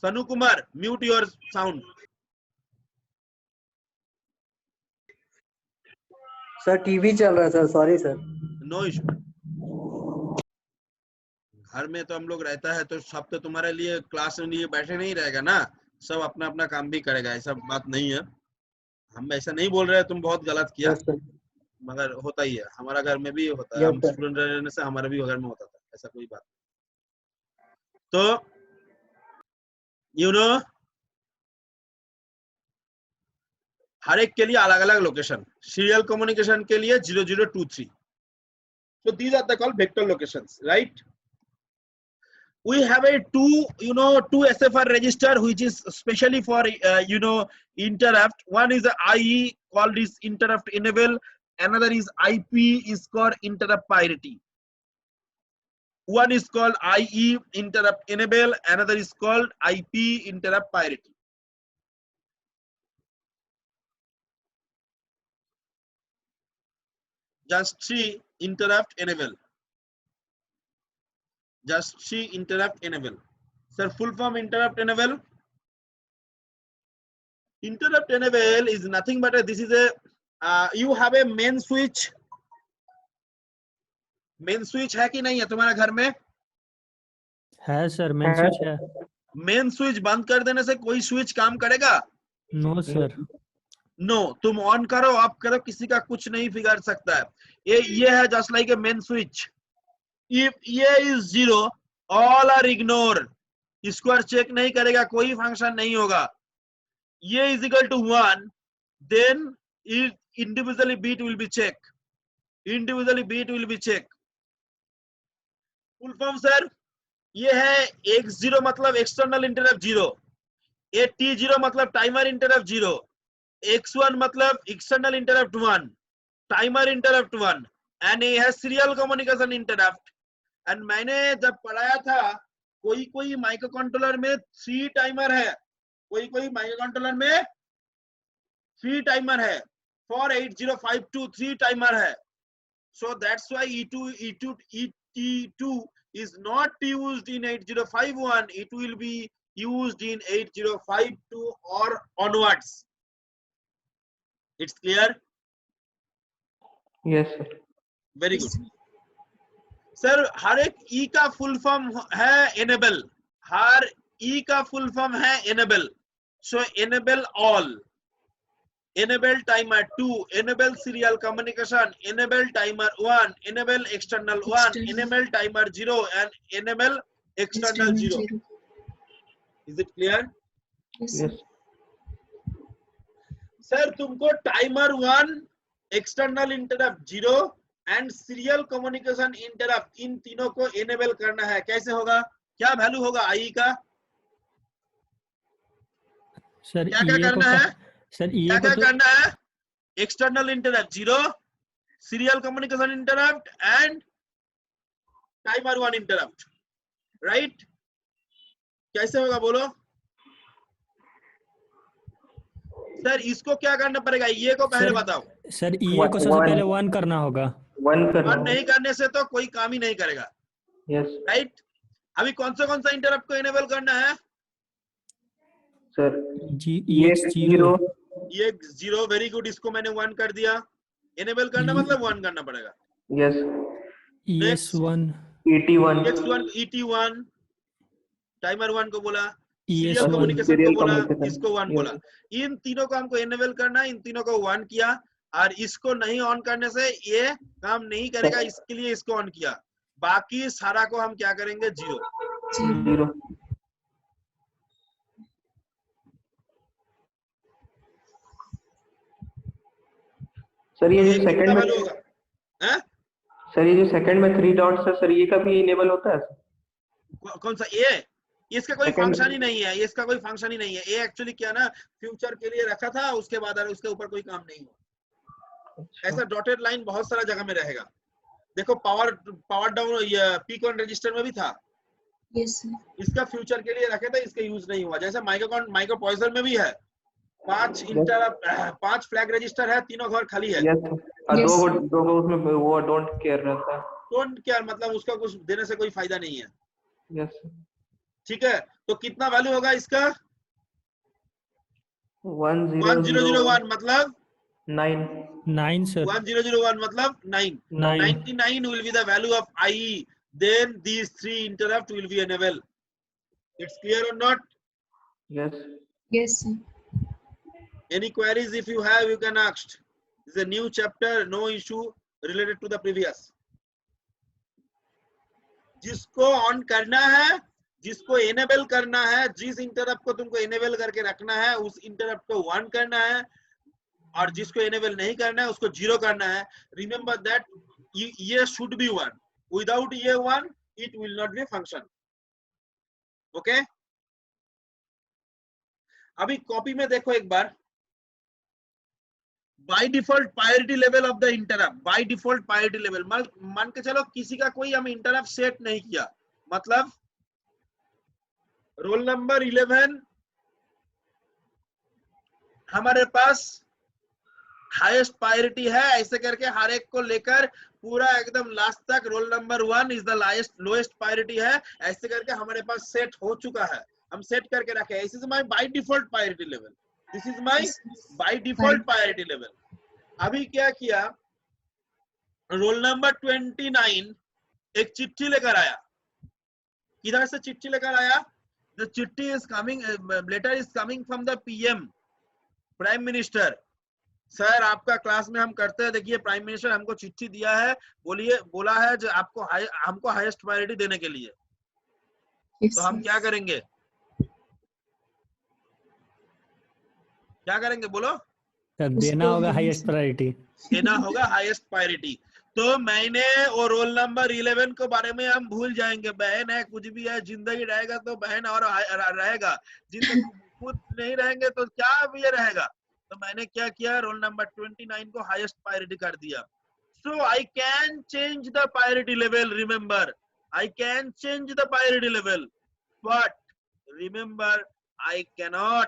Sanu Kumar, mute your sound. Sir TV चल रहा है sir, sorry sir. No issue. घर में तो हम लोग रहता है तो सब तो तुम्हारे लिए क्लास में लिए बैठे नहीं रहेगा ना, सब अपना अपना काम भी करेगा, ऐसा बात नहीं है। हम ऐसा नहीं बोल रहे तुम बहुत गलत किया, मगर होता ही है, हमारा घर में भी होता है, हम स्टूडेंट रहने से हमारे भी घर में होता था, ऐसा कोई बात। तो हर एक के लिए अलग अलग लोकेशन। सीरियल कम्युनिकेशन के लिए 0023। So these are the called vector locations, right? We have a two SFR register which is specially for interrupt. One is the IE called is interrupt enable. Another is IP is called interrupt priority. One is called IE interrupt enable. Another is called IP interrupt priority. Just see interrupt enable. Just see interrupt enable. Sir, full form interrupt enable. Interrupt enable is nothing but this is a you have a main switch. Main switch है कि नहीं है तुम्हारे घर में? है sir, main switch है। Main switch बंद कर देने से कोई स्विच काम करेगा? No sir. नो। तुम ऑन करो, ऑफ करो, किसी का कुछ नहीं बिगाड़ सकता है। ये है just like a main switch. If ये is 0 all are ignore, square check नहीं करेगा, कोई फंक्शन नहीं होगा। ये is equal to 1, then individually bit will be check, individually bit will be check। Full form sir ये है x0 मतलब एक्सटर्नल इंटरप्ट 0, t0 मतलब टाइमर इंटरप्ट 0, x1 मतलब external interrupt 1, timer interrupt 1, and ये है सीरियल कम्युनिकेशन इंटरप्ट। एंड मैंने जब पढ़ाया था कोई माइक्रो कंट्रोलर में 3 टाइमर है, कोई माइक्रो कंट्रोलर में 3 टाइमर है। फॉर 8052 3 टाइमर है। So that's why ET2 is not used in 8051. It will be used in 8052 or onwards. It's clear? Yes sir. Very good. Sir हर एक E का full form है enable, हर E का full form है enable. So enable all, enable timer 2, enable serial communication, enable timer 1, enable external 1, enable timer 0, and enable external 0. Is it clear? Yes. Sir तुमको timer 1, external interrupt 0 and serial communication interrupt, इन तीनों को enable करना है। कैसे होगा? क्या value होगा आई का? सर क्या क्या करना है? सर क्या क्या करना है? External interrupt 0, serial communication interrupt and timer 1 interrupt, right? कैसे होगा बोलो सर? इसको क्या करना पड़ेगा? ये को पहले बताओ। सर ये को सबसे पहले 1 करना होगा। 1 करना 1 नहीं करने से तो कोई काम ही नहीं करेगा। Yes right? अभी कौन सा इंटरप्ट को एनेबल करना है sir? EX0। EX0, very good. इसको मैंने 1 कर दिया। एनेबल करना मतलब 1 करना पड़ेगा। Yes. ES1, ET1, EX1, ET1, timer 1 को बोला, सीरियल ES1, कम्युनिकेशन को बोला, communication, इसको 1 बोला। इन तीनों को हमको एनेबल करना है, इन तीनों को 1 किया, और इसको नहीं ऑन करने से ये काम नहीं करेगा, इसके लिए इसको ऑन किया। बाकी सारा को हम क्या करेंगे? 0। 0। सर ये जो सेकंड में हैं? सर ये जो सेकंड में 3 डॉट्स है सर, ये कभी इनेबल होता है? कौन सा? ए? इसका कोई Second- फंक्शन ही नहीं है, इसका कोई फंक्शन ही नहीं है। ये एक्चुअली क्या ना, फ्यूचर के लिए रखा था, उसके बाद उसके ऊपर कोई काम नहीं हुआ। ऐसा डॉटेड लाइन बहुत सारा जगह में रहेगा। देखो power down peak on register में भी था। Yes, sir. इसका फ्यूचर के लिए रखे थे, इसका यूज नहीं हुआ। जैसे माइक्रो पॉइजर में भी है, 5 फ्लैग रजिस्टर है, तीनों घर खाली है। यस। दो उसमें वो डोंट केयर रहता है। डोंट केयर मतलब उसका कुछ देने से कोई फायदा नहीं है। यस। ठीक है, तो कितना वैल्यू होगा इसका? 1001 मतलब 9 सर। 1001 मतलब 9. 99 will be the value of IE. Then these 3 interrupt will be enabled. It's clear or not? Yes. Yes, sir. Any queries if you have, you can ask. It's a new chapter, no issue related to the previous. जिसको on करना है, जिसको enable करना है, जिस interrupt को तुमको enable करके रखना है, उस इंटरप्ट को 1 करना है, और जिसको एनेबल नहीं करना है उसको 0 करना है। रिमेंबर दैट ये शुड बी 1, विदाउट ये 1 it will not be function. Okay, अभी कॉपी में देखो एक बार। By default priority level of the interrupt, by default priority level, मान के चलो किसी का कोई हम इंटरप्ट सेट नहीं किया, मतलब रोल नंबर 11 हमारे पास हाईएस्ट प्रायोरिटी है, ऐसे करके हर एक को लेकर पूरा एकदम लास्ट तक role number 1 is the lowest priority है, ऐसे करके हमारे पास सेट हो चुका है। हम सेट करके रखे, this is my bye default priority level, this is my bye default priority level. अभी क्या किया, रोल नंबर 29 एक चिट्ठी लेकर आया, किधर से चिट्ठी लेकर आया? द चिट्ठी is coming, letter is coming from the PM, prime minister. Sir आपका क्लास में हम करते हैं, देखिए प्राइम मिनिस्टर हमको चिट्ठी दिया है, बोला है जो आपको हमको हाईएस्ट प्रायोरिटी देने के लिए, Yes, तो हम sir. क्या करेंगे? क्या करेंगे बोलो? सर देना उसको होगा हम- हाईएस्ट प्रायोरिटी। देना होगा हाईएस्ट प्रायोरिटी। तो मैंने और रोल नंबर 11 के बारे में हम भूल जाएंगे, बहन है कुछ भी है, जिंदगी रहेगा तो बहन और रहेगा, जिंदगी खुद नहीं रहेंगे तो क्या ये रहेगा। तो मैंने क्या किया, रोल नंबर 29 को हाईएस्ट प्रायोरिटी कर दिया। So I can change the priority level, remember I can change the priority level, but remember I cannot,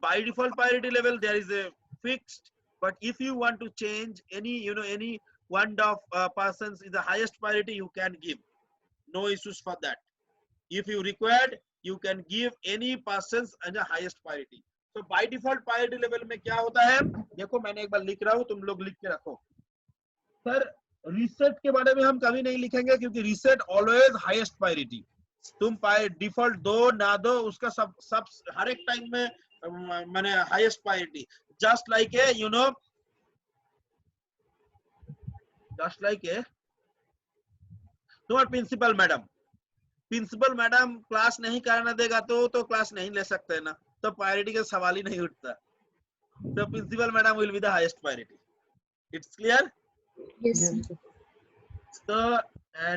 by default priority level there is a fixed, but if you want to change any, any one of persons is the highest priority, you can give, no issues for that. If you required, you can give any persons as a highest priority. So by default priority level में क्या होता है, देखो मैंने एक बार लिख रहा हूँ, तुम लोग लिख के रखो। सर रीसेट के बारे में हम कभी नहीं लिखेंगे, क्योंकि रीसेट ऑलवेज हाईएस्ट प्रायोरिटी। तुम डिफॉल्ट दो ना दो, उसका सब हर एक टाइम में मैंने हाईएस्ट प्रायोरिटी। जस्ट लाइक ए तुम्हारे प्रिंसिपल मैडम क्लास नहीं करना देगा तो क्लास नहीं ले सकते ना, तो प्रायोरिटी का सवाल ही नहीं उठता। तो principal madam will be the highest priority. It's clear? Yes, sir. So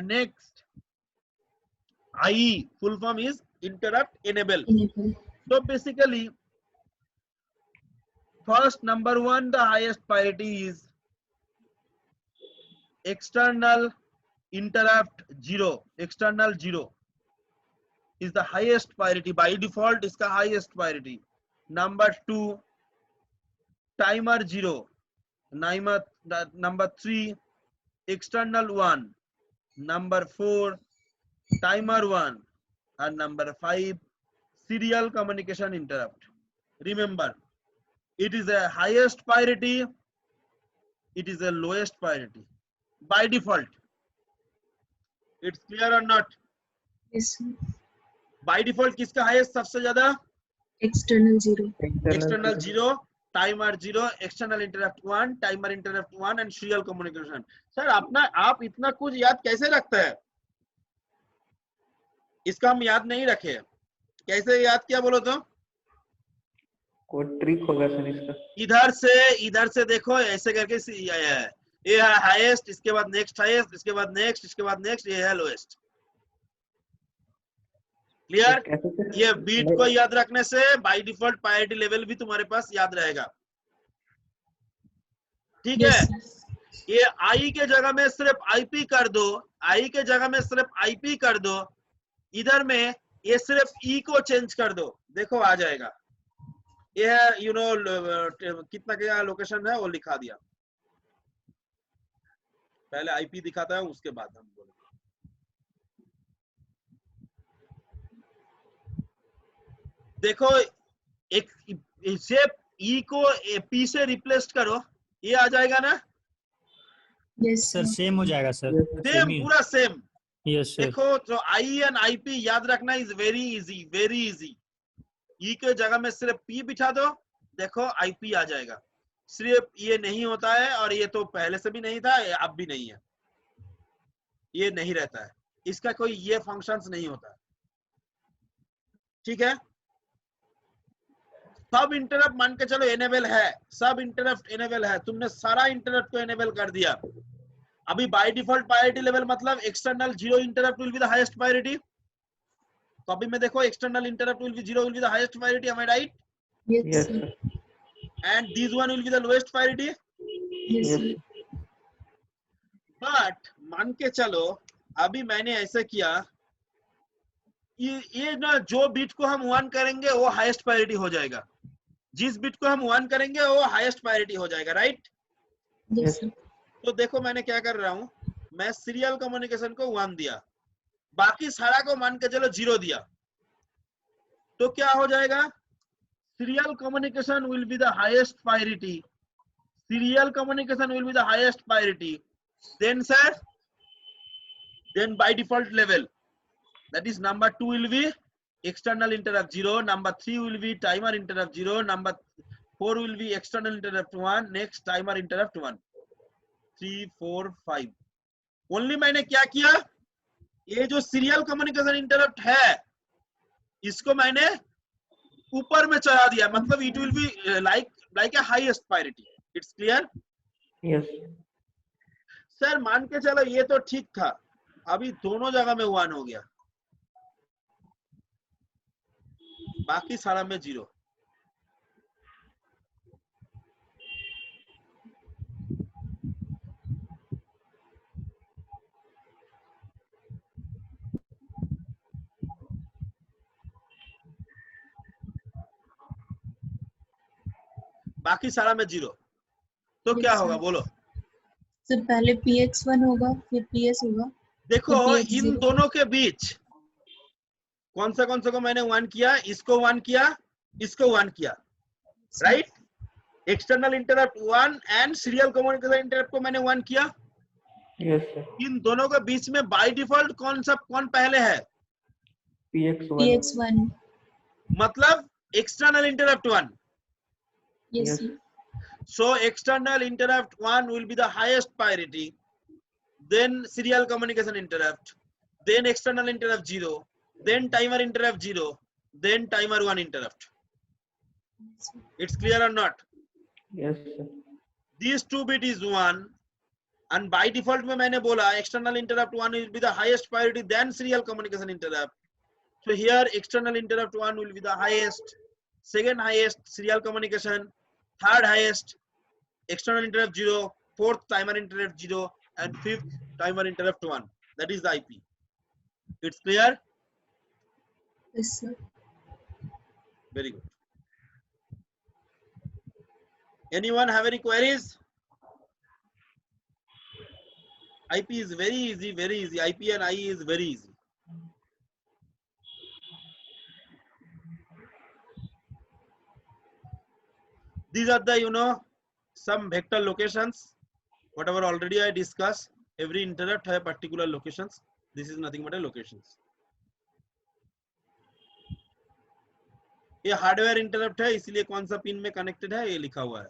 next, IE full form is interrupt enable. Enable. So basically, first number one, the highest priority is external interrupt 0. External 0 is the highest priority by default. इसका highest priority. Number 2, timer 0. Number 3, external 1. Number 4, timer 1, and number 5, serial communication interrupt. Remember, it is a highest priority, it is a lowest priority by default. It's clear or not? Yes, sir. By default किसका highest सबसे ज्यादा? External 0. External 0, timer 0, external interrupt 1, timer interrupt 1 and serial communication. Sir आप इतना कुछ याद कैसे रखते हैं? इसका हम याद नहीं रखे, कैसे याद किया बोलो तो? कोई ट्रिक होगा सर इसका। इधर से देखो, ऐसे करके ये है हाईएस्ट, इसके बाद नेक्स्ट हाईएस्ट, इसके बाद नेक्स्ट, इसके बाद नेक्स्ट, ये है लोएस्ट। क्लियर? ये बीट को याद रखने से बाय डिफॉल्ट प्रायोरिटी लेवल भी तुम्हारे पास याद रहेगा। ठीक है? Yes, sir. ये आई के जगह में सिर्फ आईपी कर दो, आई के जगह में सिर्फ आईपी कर दो, इधर में ये सिर्फ ई को चेंज कर दो, देखो आ जाएगा। ये कितना क्या लोकेशन है वो लिखा दिया, पहले आईपी दिखाता है उसके बाद हम बोलेंगे। देखो एक इसे ई को पी से रिप्लेस करो, ये आ जाएगा ना? Yes, sir sir. सेम हो जाएगा सर। सेम, पूरा सेम। Yes sir. देखो तो आई एंड आईपी याद रखना is very easy, very easy. E के जगह में सिर्फ पी बिठा दो, देखो आईपी आ जाएगा। सिर्फ ये नहीं होता है, और ये तो पहले से भी नहीं था, अब भी नहीं है, ये नहीं रहता है, इसका कोई ये फंक्शंस नहीं होता। ठीक है? सब इंटरप्ट मान के चलो एनेबल है, सब इंटरप्ट एनेबल है, तुमने सारा इंटरप्ट को एनेबल कर दिया। अभी बाय डिफॉल्ट प्रायोरिटी लेवल मतलब external 0 interrupt will be the highest priority. Copy में देखो, external interrupt will be 0 will be the highest priority, am I right? Yes, Yes, sir. sir. And this one will be the lowest priority. Yes, Yes. sir. But मान के चलो अभी मैंने ऐसे किया, ये ना जो बिट को हम 1 करेंगे वो हाईएस्ट प्रायोरिटी हो जाएगा, जिस बिट को हम 1 करेंगे वो हाईएस्ट प्रायोरिटी हो जाएगा, राइट? Yes, sir. तो देखो मैंने क्या कर रहा हूं, मैं सीरियल कम्युनिकेशन को 1 दिया, बाकी सारा को मान के चलो 0 दिया, तो क्या हो जाएगा? Serial communication will be the highest priority. Serial communication will be the highest priority. Then sir, then by default level, That is number 2 will be external interrupt 0, number 3 will be timer interrupt 0, number 4 will be external interrupt 1, next timer interrupt 1. 3 4 5 only मैंने क्या किया, ये जो serial communication interrupt है इसको मैंने ऊपर में चढ़ा दिया, मतलब it will be like a highest priority. It's clear? Yes sir मान के चलो ये तो ठीक था, अभी दोनों जगह में 1 हो गया, बाकी सारा में 0. बाकी सारा में 0, तो क्या होगा बोलो? सर पहले PX1 होगा फिर PS होगा. देखो तो PX इन 0. दोनों के बीच कौन सा को मैंने 1 किया, इसको 1 किया, इसको 1 किया, right? External interrupt 1 and serial communication interrupt को मैंने 1 किया. यस सर इन दोनों के बीच में बाय डिफॉल्ट कौन पहले है? PX1. मतलब external interrupt 1. Yes. Yes. sir. So external interrupt 1 will be the highest priority, then serial communication interrupt, then external interrupt 0, then timer interrupt 0, then timer 1 interrupt. It's clear or not? Yes sir These 2 bit is 1 and by default में मैंने बोला external interrupt 1 will be the highest priority than serial communication interrupt. So here external interrupt 1 will be the highest, second highest serial communication, third highest external interrupt 0, fourth timer interrupt 0, and fifth timer interrupt 1. That is the IP. It's clear? Yes, sir. Very good. Anyone have any queries? IP is very easy, very easy. IP and IE is very easy. These are the, some vector locations, whatever already I discussed. Every interrupt have particular locations. This is nothing but a locations. ये hardware interrupt है, इसलिए कौन सा pin में connected है ये लिखा हुआ है.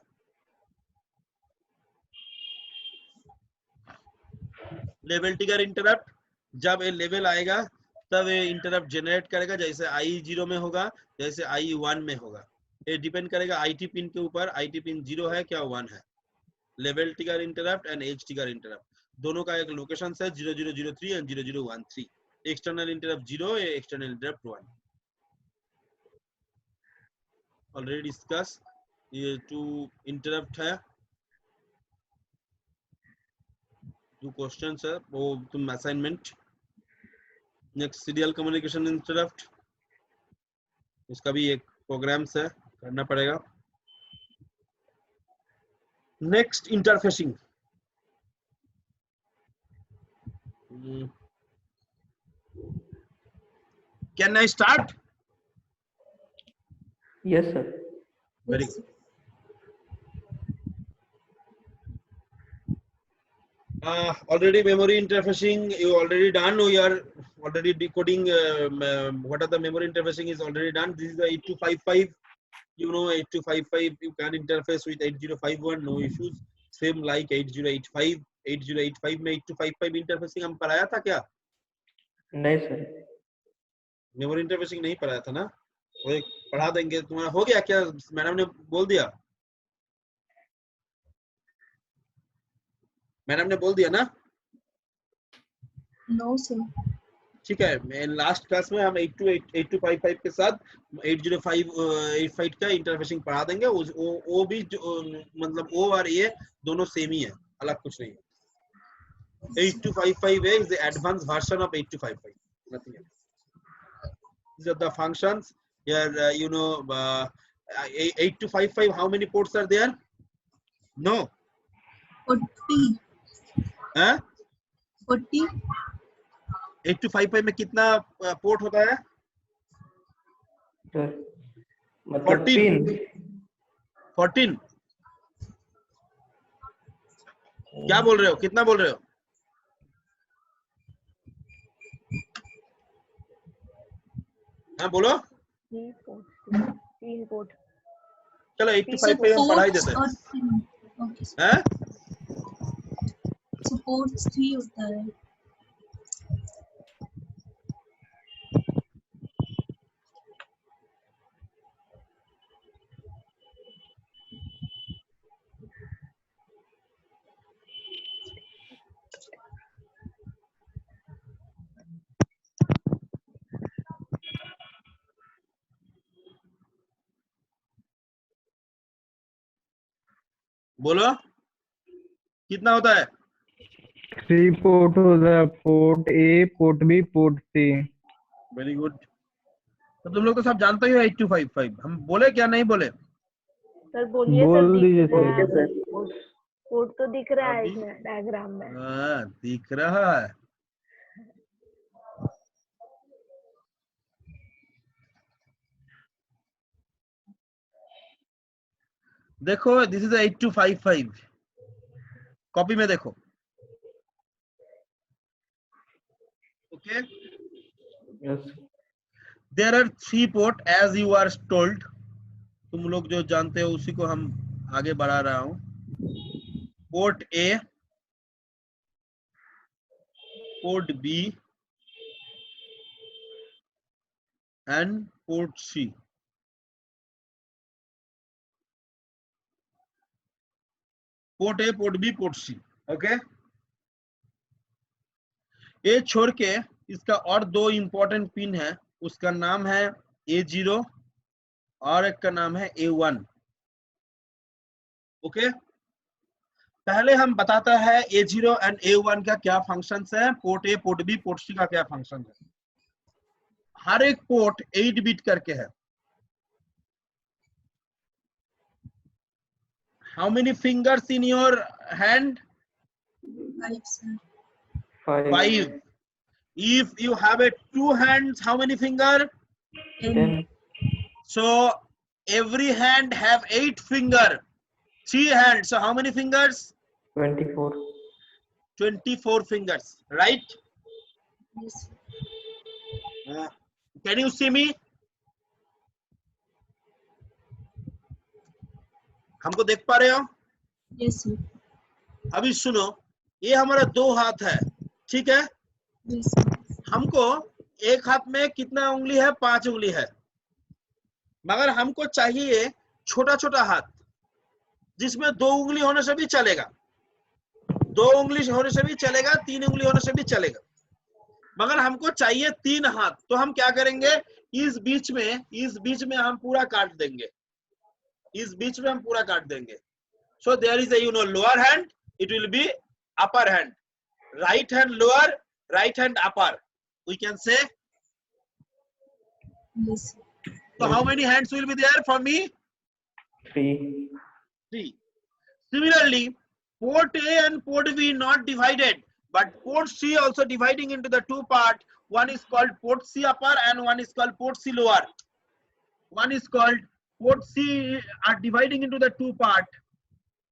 लेवल ट्रिगर इंटरप्ट, जब ये लेवल आएगा तब ये इंटरप्ट जनरेट करेगा, जैसे I0 में होगा, जैसे I1 में होगा. ये डिपेंड करेगा IT पिन के ऊपर. IT पिन 0 है क्या 1 है. Level trigger interrupt and edge trigger interrupt दोनों का एक लोकेशन है 0003 and 0013. External interrupt 0, external interrupt 1. Already discuss. ये 2 इंटरप्ट है, 2 क्वेश्चंस है, वो तुम assignment. Next serial communication interrupt, उसका भी एक प्रोग्राम्स है, करना पड़ेगा. Next interfacing. Can I start? Yes sir Very Yes, good. Already memory interfacing you already done. We are already decoding. What are the memory interfacing is already done. This is the 8255. 8255 you can interface with 8051, no issues. Same like 8085. 8085 में 8255 interfacing हम पढ़ाया था क्या? नहीं sir memory interfacing नहीं पढ़ाया था ना? वो एक पढ़ा देंगे. तुम्हारा हो गया क्या? मैडम ने बोल दिया? मैडम ने बोल दिया ना? no, sir. ठीक है. मैं लास्ट क्लास में हम 8255 के साथ 805 का इंटरफेसिंग पढ़ा देंगे. वो भी मतलब O और A दोनों सेम ही है, अलग कुछ नहीं है. 8255 is the advanced version of 8255. Nothing else. These are the functions. Here 8255 how many ports are there? No. 40. Huh? 40. 8255 में कितना पोर्ट होता है? सर मतलब 14. 14. क्या बोल रहे हो? कितना बोल रहे हो? हाँ बोलो। 3 पोर्ट। चलो 8 to So 5 पे हम पढ़ाई ports देते और हैं। okay, हैं? so ports 3 होता है। बोलो कितना होता है? 3 पोर्ट होता है, port A, port B, port C. Very good. तो तुम लोग तो सब जानते ही हो 8255। हम बोले क्या नहीं बोले? सर बोलिए। बोल सर दीजिए दिख रहा है, सर। पोर्ट तो दिख रहा है अभी इसमें डायग्राम में। हाँ दिख रहा है। देखो दिस इज 8255। कॉपी में देखो। Okay yes there are 3 port as you are told. तुम लोग जो जानते हो उसी को हम आगे बढ़ा रहा हूं। Port A, port B and port C. Port A, port B, port C. Okay ये छोड़ के इसका और 2 इंपॉर्टेंट पिन है। उसका नाम है A0 और एक का नाम है A1। ओके पहले हम बताता है A0 एंड A1 का क्या फंक्शंस है, port A, port B, port C का क्या फंक्शन है। हर एक पोर्ट 8 बिट करके है। How many fingers in your hand? 5 sir। 5. If you have a 2 hands, how many finger? 10 So every hand have 8 finger. 3 hands, so how many fingers? 24 24 fingers, right? yes sir। Can you see me? हमको देख पा रहे हो? yes sir। अभी सुनो, ये हमारा 2 हाथ है, ठीक है? yes sir। हमको एक हाथ में कितना उंगली है? 5 उंगली है। मगर हमको चाहिए छोटा छोटा हाथ जिसमें 2 उंगली होने से भी चलेगा, 2 उंगली होने से भी चलेगा, 3 उंगली होने से भी चलेगा। मगर हमको चाहिए 3 हाथ। तो हम क्या करेंगे? इस बीच में हम पूरा काट देंगे। इस बीच में हम पूरा काट देंगे। So there is a lower hand, it will be upper hand. Right hand lower, right hand upper. We can say. yes sir। So how many hands will be there for me? 3 3. Similarly, port A and port B not divided, but port C also dividing into the 2 part. One is called port C upper and one is called port C lower. One is called port C are dividing into the 2 part.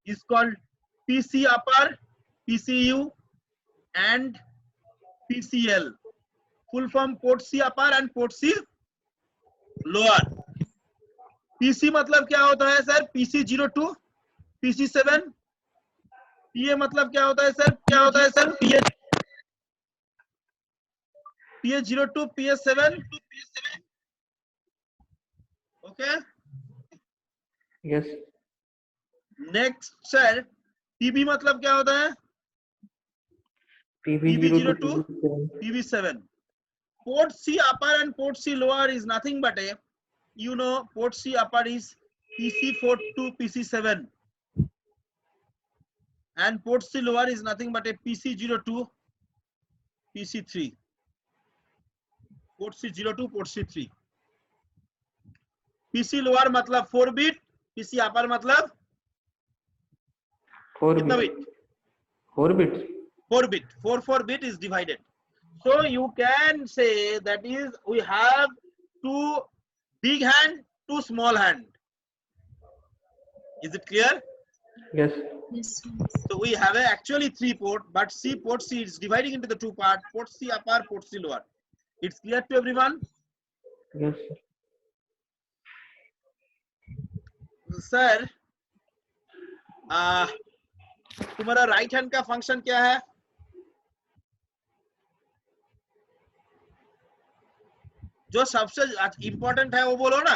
Is called PC upper, PCU and PCL. Full form port C upper and port C lower. PC मतलब क्या होता है sir? PC02, PC7. PA मतलब क्या होता है sir? PA02, PA7. Okay. Yes next sir PB मतलब क्या होता है? PB02, PB7. Port C upper and port C lower is nothing but a, port C upper is PC4 to PC7 and port C lower is nothing but a PC02, PC3. Port C02, port C3. PC lower मतलब 4 bit, PC upper मतलब 4 कितना bit bit? 4 bits 4 bit. 4 bit is divided. So you can say that is we have 2 big hand, 2 small hand. Is it clear? yes yes sir। So we have actually 3 port, but port C is dividing into the 2 part. Port C upper, port C lower. It's clear to everyone? Yes, sir. Sir तुम्हारा right hand का function क्या है? जो सबसे important है वो बोलो ना।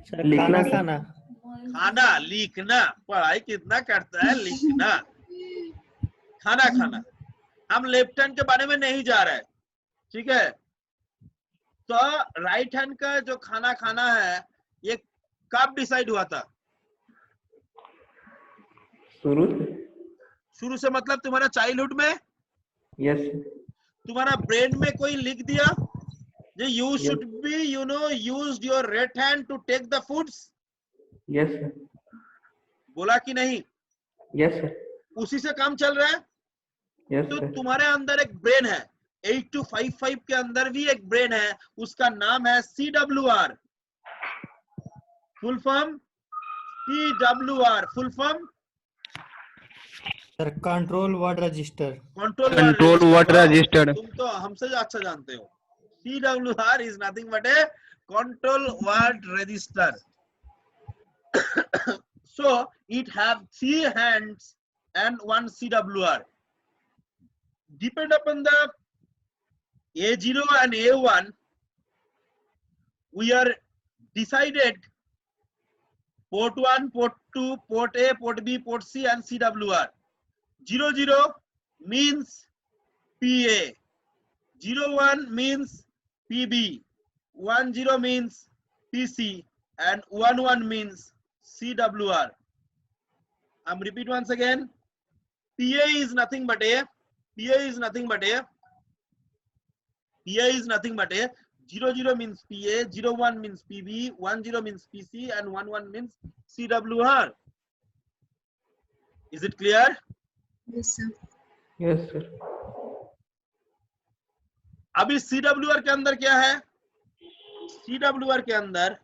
सर लिखना खाना सर। खाना खाना, लिखना। पढ़ाई कितना करता है, लिखना। खाना खाना। हम लेफ्ट हैंड के बारे में नहीं जा रहे, ठीक है? तो राइट हैंड का जो खाना खाना है ये कब डिसाइड हुआ था? शुरू से। शुरू से मतलब तुम्हारा चाइल्डहुड में? यस तुम्हारा ब्रेन में कोई लिख दिया you Yes. Should be use your right hand to take the foods? Yes sir. बोला कि नहीं? Yes sir. उसी से काम चल रहा है। यस तो सर। तुम्हारे अंदर एक ब्रेन है, 8255 के अंदर भी एक ब्रेन है, उसका नाम है CWR। Full form CWR, full form sir control word register. Control word register. तुम तो हमसे अच्छा जानते हो। CWR is nothing but a control word register. So it have 3 hands and 1 CWR. Depend upon the A0 and A1, we are decided port 1, port 2, port A, port B, port C and CWR. 00 means PA, 01 means PB, 10 means PC and 11 means CWR. I'm repeat once again. PA is nothing but a 00 means PA, 01 means PB, 10 means PC and 11 means CWR. Is it clear? Yes, sir. Yes sir. अभी CWR के अंदर क्या है? CWR के अंदर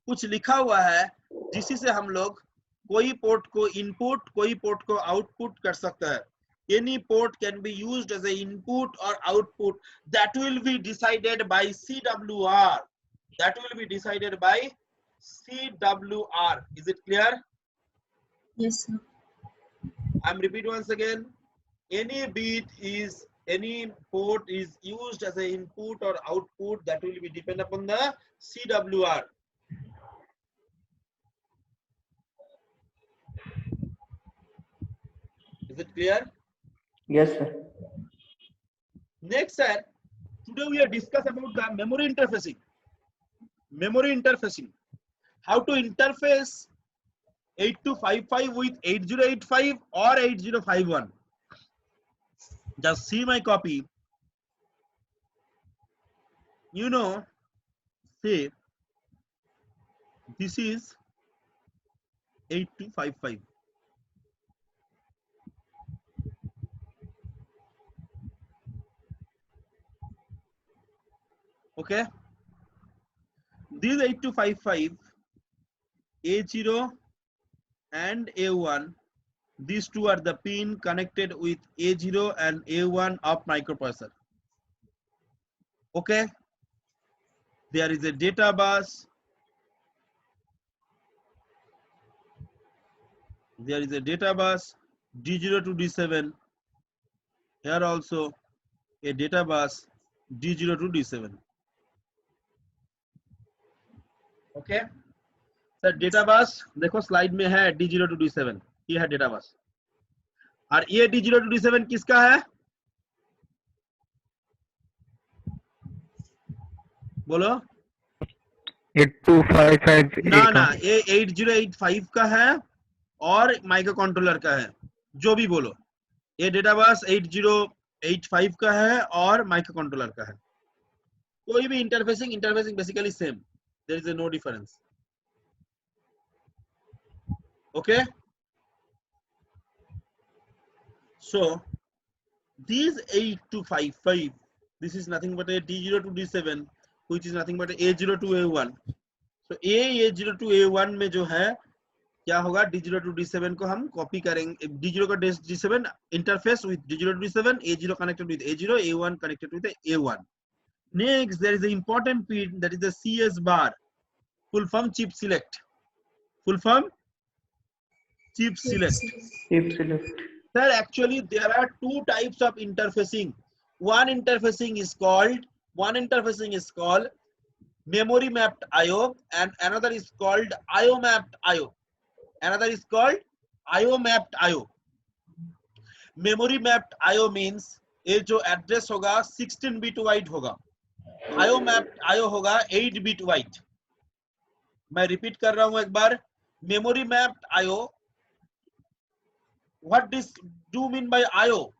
कुछ लिखा हुआ है जिसी से हम लोग कोई पोर्ट को इनपुट, कोई पोर्ट को आउटपुट कर सकता है। Any port can be used as a input or output. That will be decided by CWR. That will be decided by CWR. Is it clear? Yes, sir. I'm repeat once again. Any port is used as an input or output, that will be depend upon the CWR. Is it clear? Yes sir. Next, sir, today we are discuss about the memory interfacing. Memory interfacing. How to interface 8255 with 8085 or 8051. Just see my copy. You know, say this is 8255. Okay, these 8255 A0 and A1, these two are the pin connected with A0 and A1 of microprocessor. Okay, there is a data bus, D0 to D7. Here also a data bus D0 to D7. Okay sir, data bus देखो slide में है D0 to D7, ये है data bus. और ये D0 to D7 किसका है? बोलो 8255 ना, ये 8085 का है और माइक्रो कंट्रोलर का है, जो भी बोलो। ये डेटा बस 8085 का है और माइक्रो कंट्रोलर का है। कोई भी interfacing basically same, there is no difference. Okay, so these 8255, this is nothing but a D0 to D7, which is nothing but A0 to A1. So A0 to A1 में जो है क्या होगा, D0 to D7 को हम copy करेंगे। D0 का D7 interface with D0 to D7, A0 connected with A0, A1 connected with A1. Next, there is an important pin, that is the CS bar. Full form chip select. Full form chip select. Chip select. Sir, actually there are two types of interfacing. One interfacing is called memory mapped IO, and another is called IO mapped IO. Another is called IO mapped IO. Memory mapped IO means ये जो address होगा 16 bit wide होगा, IO mapped IO होगा 8 bit wide. मैं repeat कर रहा हूं एक बार. Memory mapped IO, what does do mean by IO?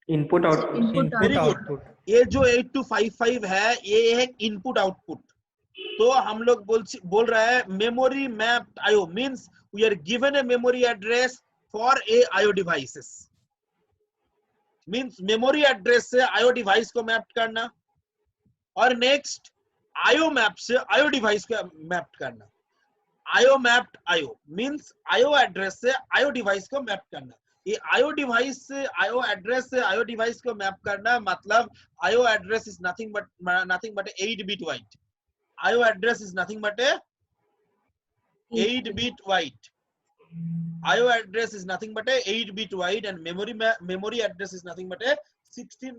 Input output. Very good. ये जो 8255 है ये है इनपुट आउटपुट. तो हम लोग बोल रहा है memory mapped IO means we are given a memory address for a IO devices. Means memory address से IO डिवाइस को मैप करना, और नेक्स्ट IO मैप से IO डिवाइस को मैप करना. IO mapped IO means IO address से IO device को map करना. ये IO डिवाइस से IO एड्रेस से IO डिवाइस को मैप करना मतलब IO address is nothing but 8 bit wide. IO address is nothing but 8 bit wide. IO address is nothing but a 8 bit wide, and memory address is nothing but a 16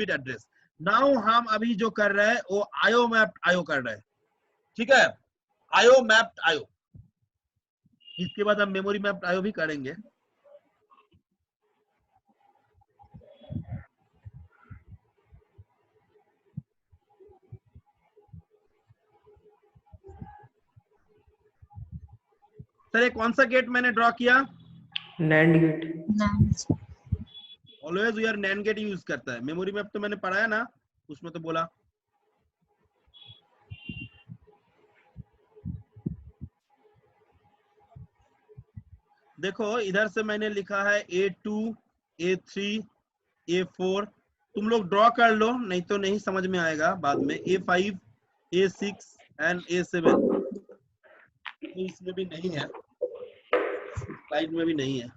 bit address. Now हम अभी जो कर रहे हैं वो IO mapped IO कर रहे हैं. ठीक है, IO mapped IO. इसके बाद हम memory mapped IO भी करेंगे. सर ये कौन सा गेट मैंने ड्रॉ किया? NAND gate. Always we are NAND gate use करता है. मेमोरी मैप तो मैंने पढ़ाया ना, उसमें तो बोला. देखो इधर से मैंने लिखा है A2, A3, A4. तुम लोग ड्रॉ कर लो, नहीं तो नहीं समझ में आएगा बाद में. A5, A6 and A7. इसमें भी नहीं है, स्लाइड में भी नहीं है.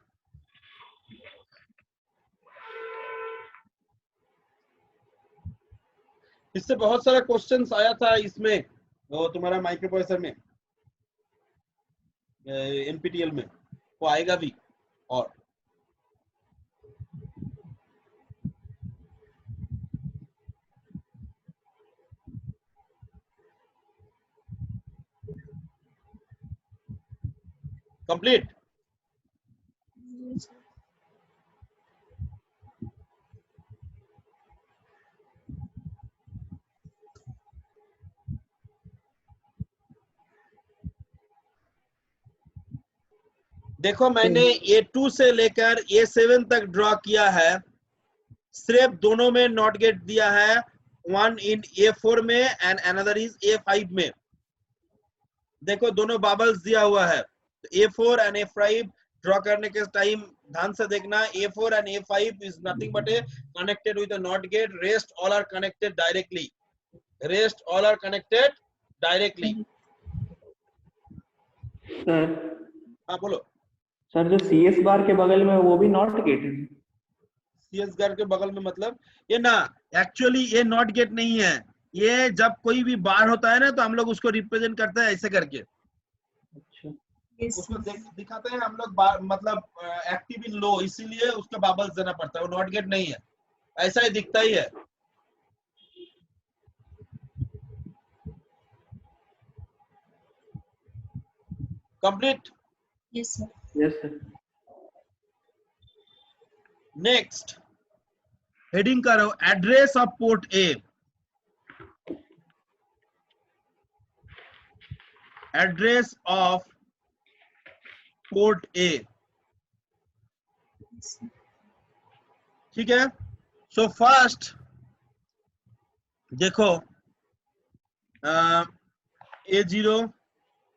इससे बहुत सारा क्वेश्चंस आया था इसमें, वो तुम्हारा माइक्रो प्रोसेसर में, NPTEL में वो आएगा भी. और कंप्लीट. देखो मैंने A2 से लेकर A7 तक ड्रॉ किया है. सिर्फ दोनों में नॉट गेट दिया है. वन इन A4 में एंड अनदर इज A5 में. देखो दोनों बबल्स दिया हुआ है. A4 एंड A5 ड्रॉ करने के टाइम ध्यान से देखना. A4 and A5 is nothing but a connected with a not gate. Rest all are connected directly. Rest all are connected directly. Sir. हाँ बोलो. सर जो CS बार के बगल में वो भी नॉट गेट है. CS बार के बगल में मतलब ये ना, एक्चुअली ये नॉट गेट नहीं है. ये जब कोई भी बार होता है ना तो हम लोग उसको रिप्रेजेंट करते हैं ऐसे करके. अच्छा. उसको दिखाते हैं हम लोग मतलब एक्टिव इन लो, इसीलिए उसका बबल्स देना पड़ता है. वो नॉट गेट नहीं है, ऐसा ही दिखता ही है. Complete. Yes sir. Yes sir. Next heading करो address of port A. Address of port A. ठीक है. सो फर्स्ट देखो A0,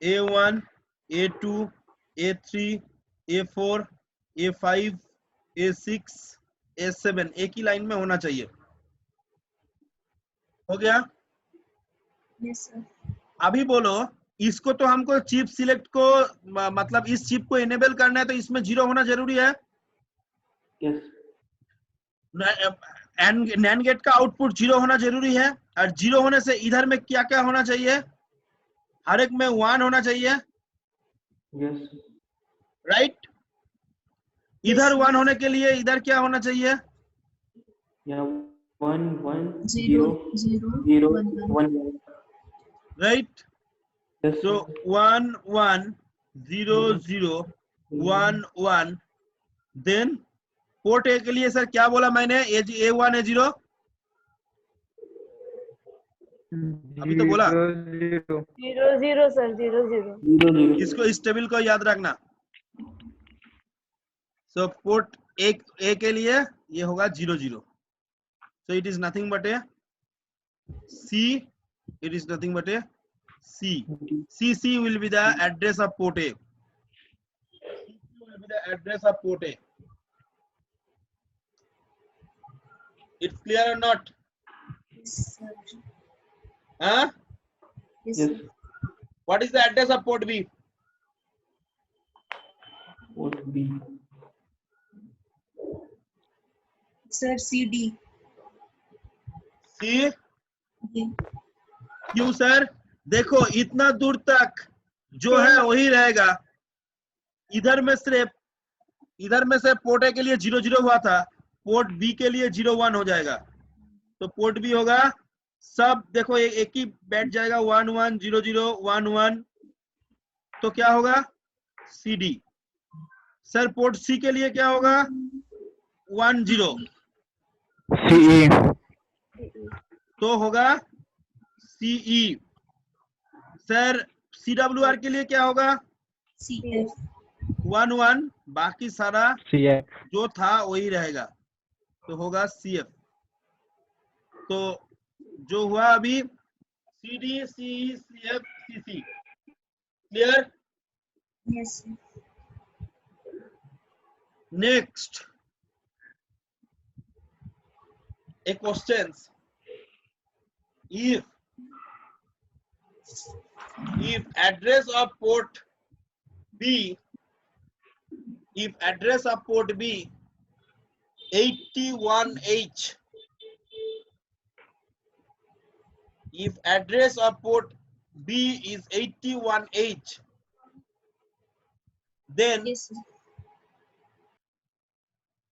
A1, A2, A3, A4, A5, A6, A7 एक ही लाइन में होना चाहिए. हो गया? Yes sir. अभी बोलो इसको तो हमको चिप सिलेक्ट को मतलब इस चिप को इनेबल करना है तो इसमें 0 होना जरूरी है. यस. नैंड गेट का आउटपुट 0 होना जरूरी है, और 0 होने से इधर में क्या क्या होना चाहिए, हर एक में 1 होना चाहिए, यस राइट। इधर 1 होने के लिए इधर क्या होना चाहिए, या 1 1 0 0 0 0 1 1 right. Yes So 1 1 0 0 1 1, then port A के लिए सर क्या बोला मैंने, A1 A0 अभी तो बोला। 0 0 0 सर 0 0 0 0 इसको इस टेबल को याद रखना। सो पोर्ट ए के लिए ये होगा 0 0, so it is nothing but a C, it is nothing but a C. CC will be the address of port A. CC will be the address of port A. It's clear or not? Yes, sir. Huh? Yes, yes sir. What is the address of port B? port B Sir, CD. C Yeah. क्यों sir, देखो इतना दूर तक जो है वही रहेगा, इधर में से पोर्ट ए के लिए 0 0 हुआ था, पोर्ट बी के लिए 0 1 हो जाएगा, तो पोर्ट बी होगा सब देखो एक ही बैठ जाएगा 1 1 0 0 1 1, तो क्या होगा C D. Sir port C के लिए क्या होगा 1 0, CE तो होगा सीई। सर CWR के लिए क्या होगा CF. 1 1, बाकी सारा CF जो था वही रहेगा, तो होगा CF। तो जो हुआ अभी CD CE CF CC, clear. Yes, sir. Next a questions, if address of port B, if address of port B 81H, if address of port B is 81H, then Yes, sir.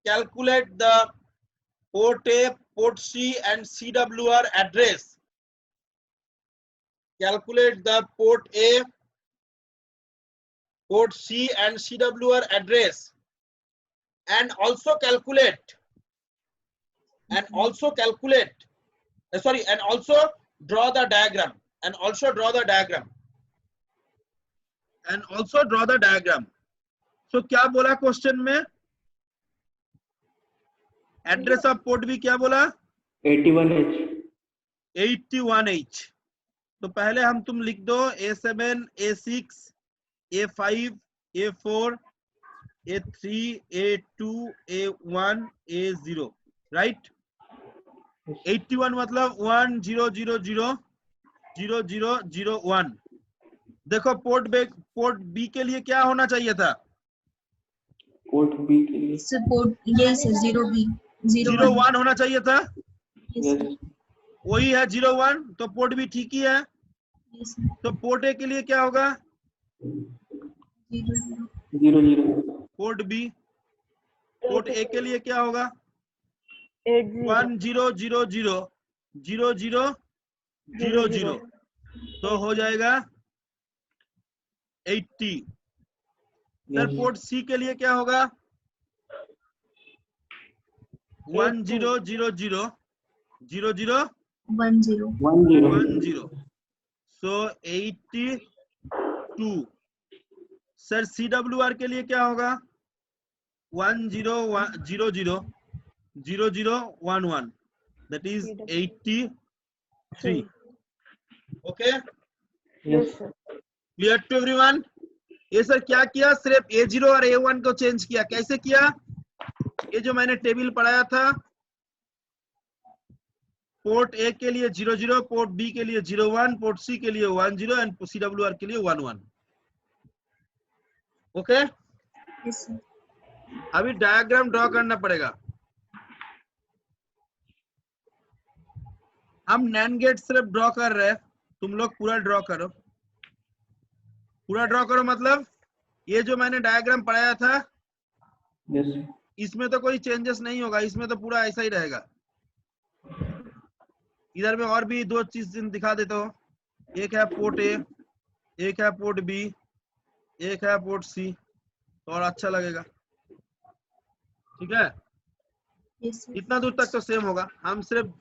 calculate the port A, port C and CWR address. Calculate the port A, port C and CWR address, and also calculate and also draw the diagram, and also draw the diagram. So क्या बोला question में, address of port भी क्या बोला 81H 81H। तो पहले हम तुम लिख दो A7 A6 A5 A4 A3 A2 A1 A0, right. 81 मतलब 1 0 0 0 0 0 0 1। देखो पोर्ट बी के लिए क्या होना चाहिए था, port B के लिए Support. Yes, sir. 0B. 0 1 होना चाहिए था, Yes, yes sir. वही है 0 1, तो पोर्ट बी ठीक ही है। Yes, sir. तो पोर्ट ए के लिए क्या होगा 0 0. 0 0 पोर्ट बी, पोर्ट ए के लिए क्या होगा 8 0 1 0 0 0 0 0 0 0, तो हो जाएगा 80। सर yes पोर्ट सी के लिए क्या होगा 1 0 0 0 0 0 1 0. 1 0 1 0, सो 82। सर CWR के लिए क्या होगा 1 0 0 0 0 0 1 1, that is 83। Okay, yes sir. Clear to everyone. ये सर क्या किया, सिर्फ A0 और A1 को चेंज किया। कैसे किया, ये जो मैंने टेबल पढ़ाया था, पोर्ट ए के लिए 0 0, पोर्ट बी के लिए 0 1, पोर्ट सी के लिए 1 0 एंड CWR के लिए 1 1। Okay, Yes, sir. अभी डायग्राम ड्रॉ करना पड़ेगा। हम नैन गेट सिर्फ ड्रॉ कर रहे हैं, तुम लोग पूरा ड्रॉ करो, पूरा ड्रॉ करो। मतलब ये जो मैंने डायग्राम पढ़ाया था यस इसमें तो कोई चेंजेस नहीं होगा, इसमें तो पूरा ऐसा ही रहेगा। इधर में और भी दो चीज दिखा देता हूँ, एक है पोर्ट ए, एक है पोर्ट बी, एक है पोर्ट सी, तो और अच्छा लगेगा। ठीक है, yes sir. इतना दूर तक तो सेम होगा, हम सिर्फ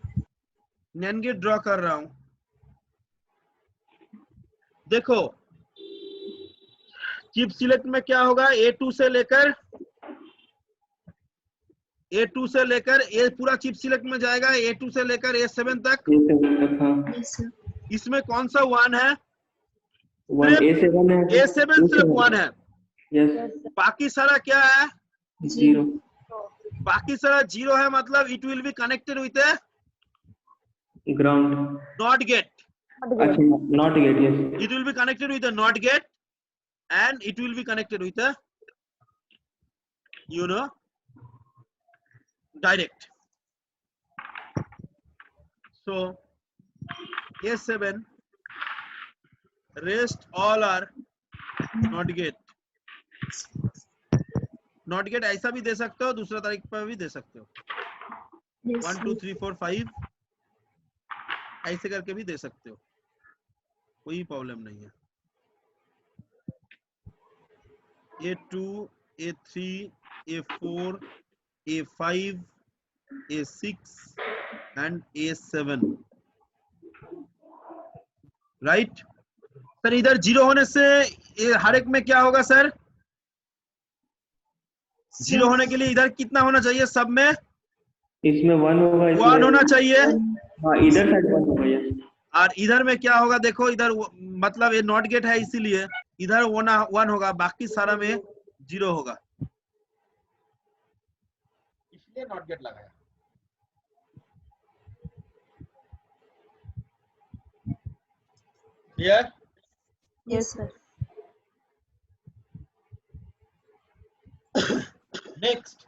नैन गेट ड्रॉ कर रहा हूं। देखो चिप सिलेक्ट में क्या होगा, A2 से लेकर ए पूरा चिप सिलेक्ट में जाएगा, A2 से लेकर A7 तक। हाँ Yes sir. इसमें कौन सा 1 है? वन A7 है, A7 सिर्फ 1 है, यस बाकी सारा क्या है? 0 बाकी सारा 0 है, मतलब it will be connected with a ground. Not gate. अच्छा not gate, yes It will be connected with a NOT gate and it will be connected with a, you know, direct. So A7 rest all are NOT gate. NOT gate ऐसा भी दे सकते हो, दूसरा तरीके पर भी दे सकते हो, Yes 1 sir. 2 3 4 5 ऐसे करके भी दे सकते हो, कोई प्रॉब्लम नहीं है। A2, A3, A4, A5, A6 and A7, right sir. इधर 0 होने से हर एक में क्या होगा सर? 0 होने के लिए इधर कितना होना चाहिए? सब में इसमें 1 होगा, 1 होना चाहिए, हाँ इधर साइड 1 होगा, यस और इधर में क्या होगा? देखो इधर मतलब ये नॉट गेट है इसीलिए इधर 1 होगा, बाकी सारा में 0 होगा, इसलिए नॉट गेट लगाया। Clear? Yes sir. Next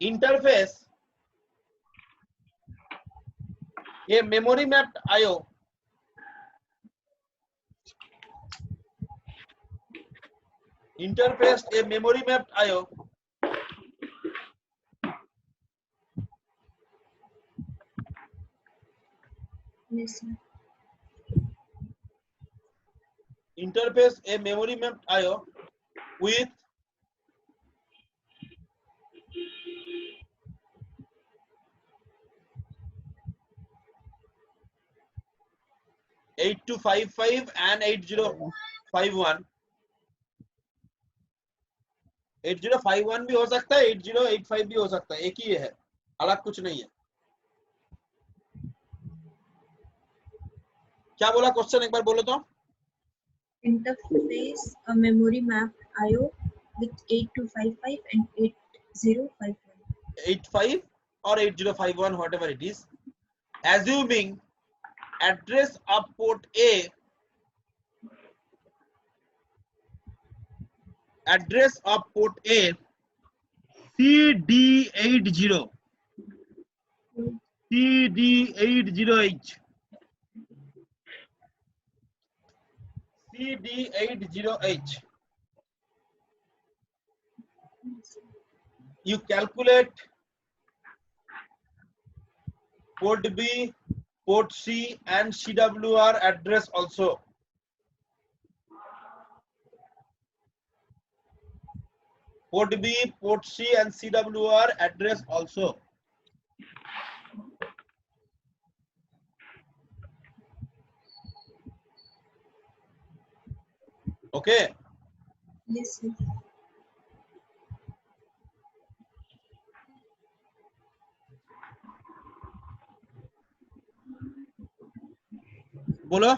interface, ये memory mapped IO, interface A memory mapped IO Yes sir. interface a memory mapped IO with eight two five five and 8051 8051 भी हो सकता है, 8085 भी हो सकता है, एक ही है, अलग कुछ नहीं है। क्या बोला क्वेश्चन, एक बार बोलो तो। Interface a memory mapped IO with 8255 and 8051. 85 or 8051, whatever it is, assuming address of port A, address of port A CD80 CD80H CD80H, you calculate port B, port C and CWR address also. Port B, port C and CWR address also. Okay. Yes sir. बोलो,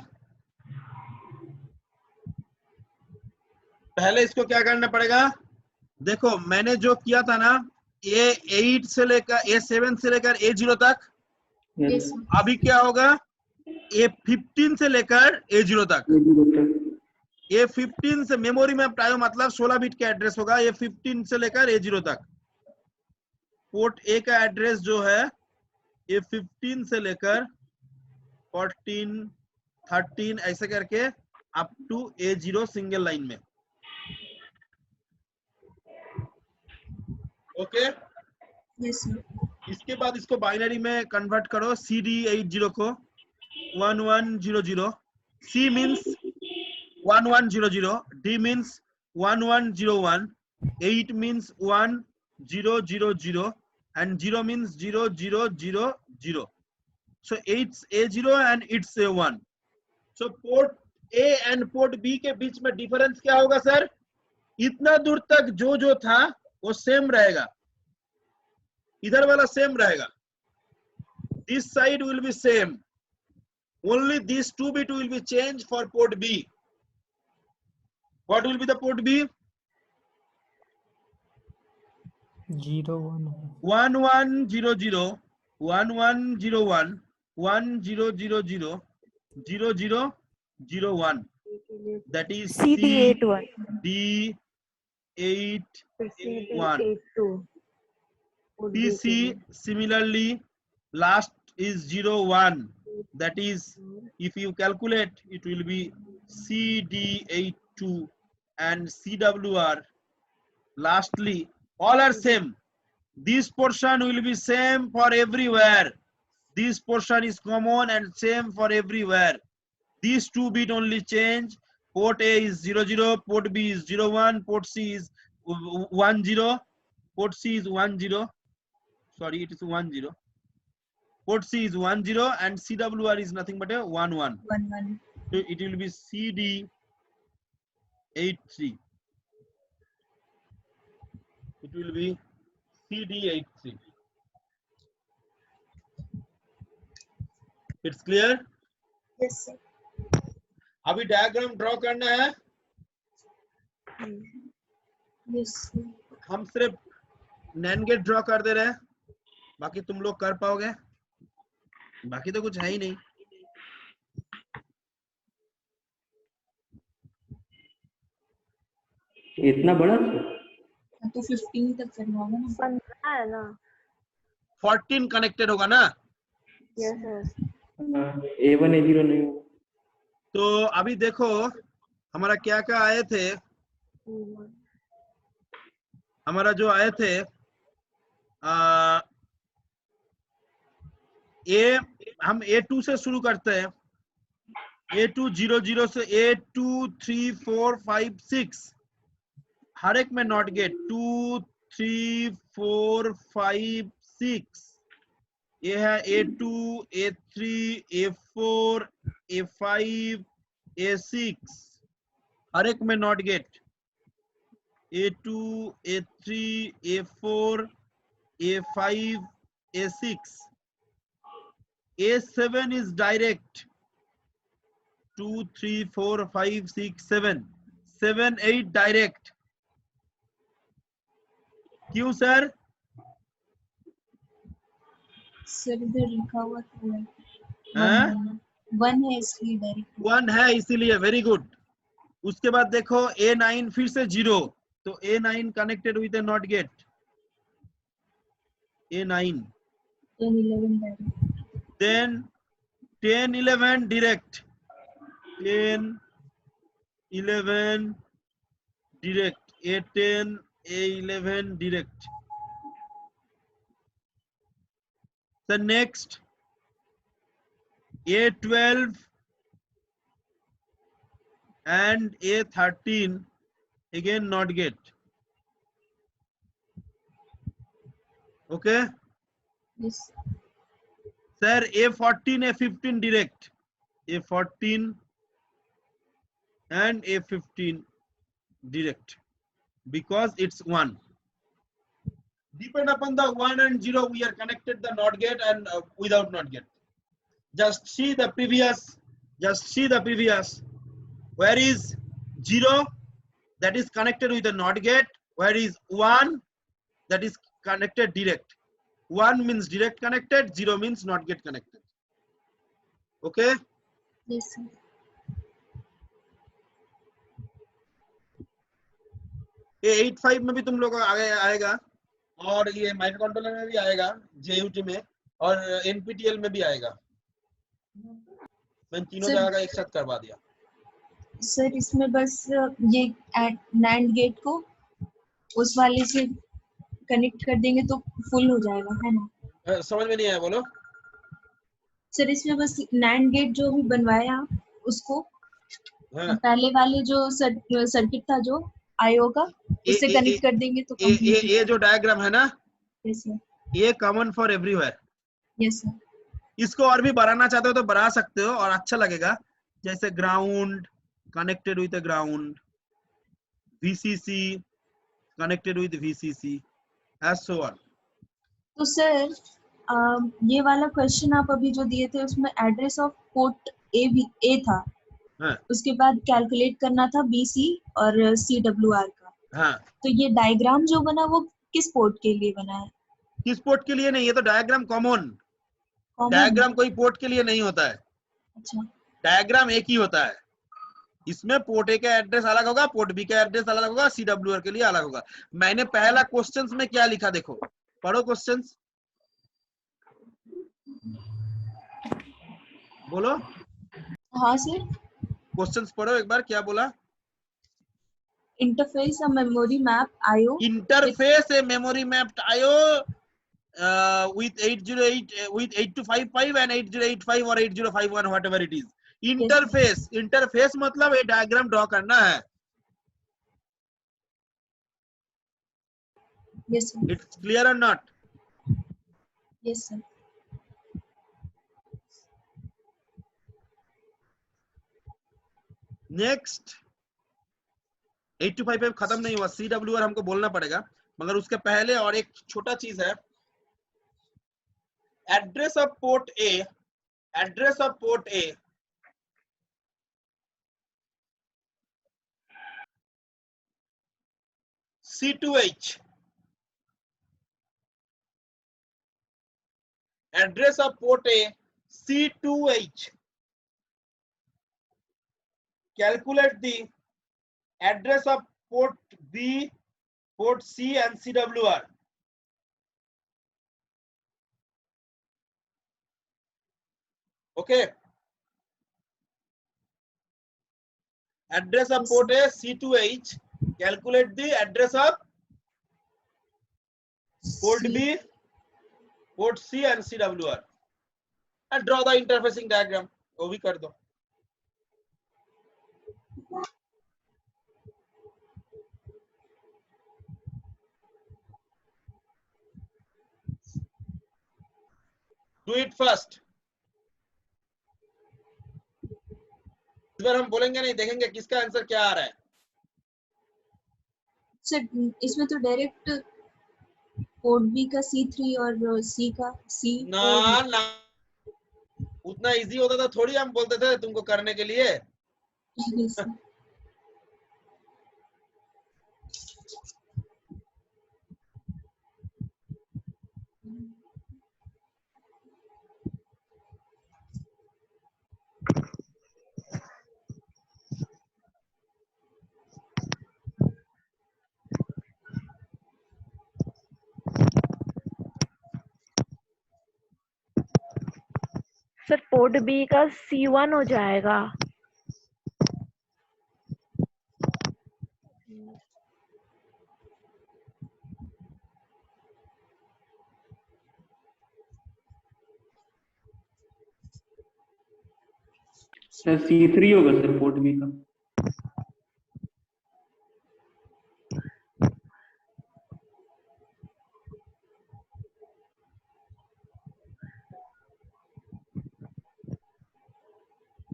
पहले इसको क्या करना पड़ेगा? देखो मैंने जो किया था ना, A8 से लेकर A7 से लेकर A0 तक, Yes sir. अभी क्या होगा? A15 से लेकर A0 तक। A15 से मेमोरी में प्रायो मतलब 16 बिट का एड्रेस होगा, A15 से लेकर A0 तक। पोर्ट A का एड्रेस जो है A15 से लेकर 14 13 ऐसे करके up to A0 single line में। Okay Yes, sir. इसके बाद इसको बाइनरी में कन्वर्ट करो, CD80 को 1100, C means 1100, D means 1101, 8 means 1000 and 0 means 0000. So it's A0 and it's A1. So port A and port B के बीच में डिफरेंस क्या होगा सर? इतना दूर तक जो था वो सेम रहेगा, इधर वाला सेम रहेगा. This side will be same. Only these 2 bit will be changed for port B. What will be the port B? 0 1 1100, 1101, 1000, 0001. That is CD81. D81. CD82. PC similarly last is 01. That is, if you calculate, it will be CD82 and CWR. Lastly, all are same. This portion will be same for everywhere. This portion is common and same for everywhere. These 2 bit only change. Port A is 00, port B is 01, port C is 10, port C is 10. Sorry, it is 10. Port C is 10 and CWR is nothing but a 11. 1 1. So it will be CD83. It will be CD83. It's clear? Yes, sir. अभी diagram draw करना है. Yes, sir. हम सिर्फ नैन gate draw कर दे रहे हैं, बाकी तुम लोग कर पाओगे, बाकी तो कुछ है ही नहीं. इतना बड़ा तो 15 तक करना होगा ना. 15 है ना? 14 कनेक्टेड होगा ना. Yes sir. A1 A0 नहीं होगा. तो अभी देखो हमारा क्या क्या आए थे. हमारा जो आए थे हम A2 से शुरू करते हैं. A2 00 से A2 3 4 5 6 हर एक में नॉट गेट 2 3 4 5 6. ये है A2 A3 A4 A5 A6 हर एक में not gate. A2 A3 A4 A5 A6. A7 is direct 2 3 4 5 6 7 7 8 direct. क्यों सर? सर इधर लिखा हुआ तो है. हैं? 1 है इसलिए डायरेक्ट. 1 है इसीलिए. Very good. उसके बाद देखो A9 फिर से 0, तो A9 connected with A not gate. A9 10 11 direct. then 10 11 direct. 10 11 direct. A10 A11 direct. The next A12 and A13 again not get. Okay Yes. sir. A14 A15 direct. A14 and A15 direct because it's 1. Depend upon the 1 and 0 we are connected the NOT gate and without NOT gate. Just see the previous. Where is 0? That is connected with the NOT gate. Where is 1? That is connected direct. 1 means direct connected, 0 means not get connected. Okay? Yes, sir. ये 85 में भी तुम लोग आगे आएगा और ये micro controller में भी आएगा JUT में. और एनपीटीएल में भी आएगा। मैंने तीनों सर- जगह का एक साथ करवा दिया। सर इसमें बस ये NAND गेट को उस वाले से कनेक्ट कर देंगे तो फुल हो जाएगा, है ना? समझ में नहीं आया, बोलो। सर इसमें बस NAND गेट जो भी बनवाया उसको हाँ। पहले वाले जो सर्किट था जो आईओ का उससे कनेक्ट कर देंगे तो ये जो डायग्राम है ना, यस सर, ये common for everywhere. Yes sir, इसको और भी बढ़ाना चाहते हो तो बढ़ा सकते हो और अच्छा लगेगा, जैसे ground connected with ground, VCC connected with VCC, as so on. तो सर ये वाला क्वेश्चन आप अभी जो दिए थे उसमें एड्रेस ऑफ पोर्ट ए था, हाँ उसके बाद कैलकुलेट करना था BC और CWR का। हाँ। तो ये डायग्राम जो बना वो किस पोर्ट के लिए बना है? किस पोर्ट के लिए नहीं, ये तो डायग्राम कॉमन। Common? डायग्राम कोई पोर्ट के लिए नहीं होता है, अच्छा, डायग्राम एक ही होता है। इसमें पोर्ट ए का एड्रेस अलग होगा, पोर्ट बी का एड्रेस अलग होगा, CWR के लिए अलग होगा। मैंने पहला क्वेश्चंस में क्या लिखा देखो, पढ़ो क्वेश्चंस, बोलो हाँ सर। क्वेश्चंस पढ़ो एक बार, क्या बोला? Interface a memory map IO interface A memory mapped IO with 808 with 8255 and 8085 or 8051 whatever it is. Interface, interface मतलब ये डायग्राम ड्रॉ करना है। यस सर, इट्स क्लियर और नॉट? Yes sir. नेक्स्ट 8255 खत्म नहीं हुआ, CWR हमको बोलना पड़ेगा, मगर उसके पहले और एक छोटा चीज है, address of port A, address of port A C2H, address of port A C2H, calculate the address of port B, port C and CWR. Okay, address of port A C2H, calculate the address of port B, port C and CWR, and draw the interfacing diagram. वो भी कर दो। Do it first. इस बार हम बोलेंगे नहीं, देखेंगे किसका आंसर क्या आ रहा है। सर इसमें तो डायरेक्ट पोर्ट बी का C3 और C का C ना ना, उतना इजी होता था थोड़ी हम बोलते थे तुमको करने के लिए। सर पोर्ट बी का C1 हो जाएगा। सर C3 होगा सर पोर्ट बी का।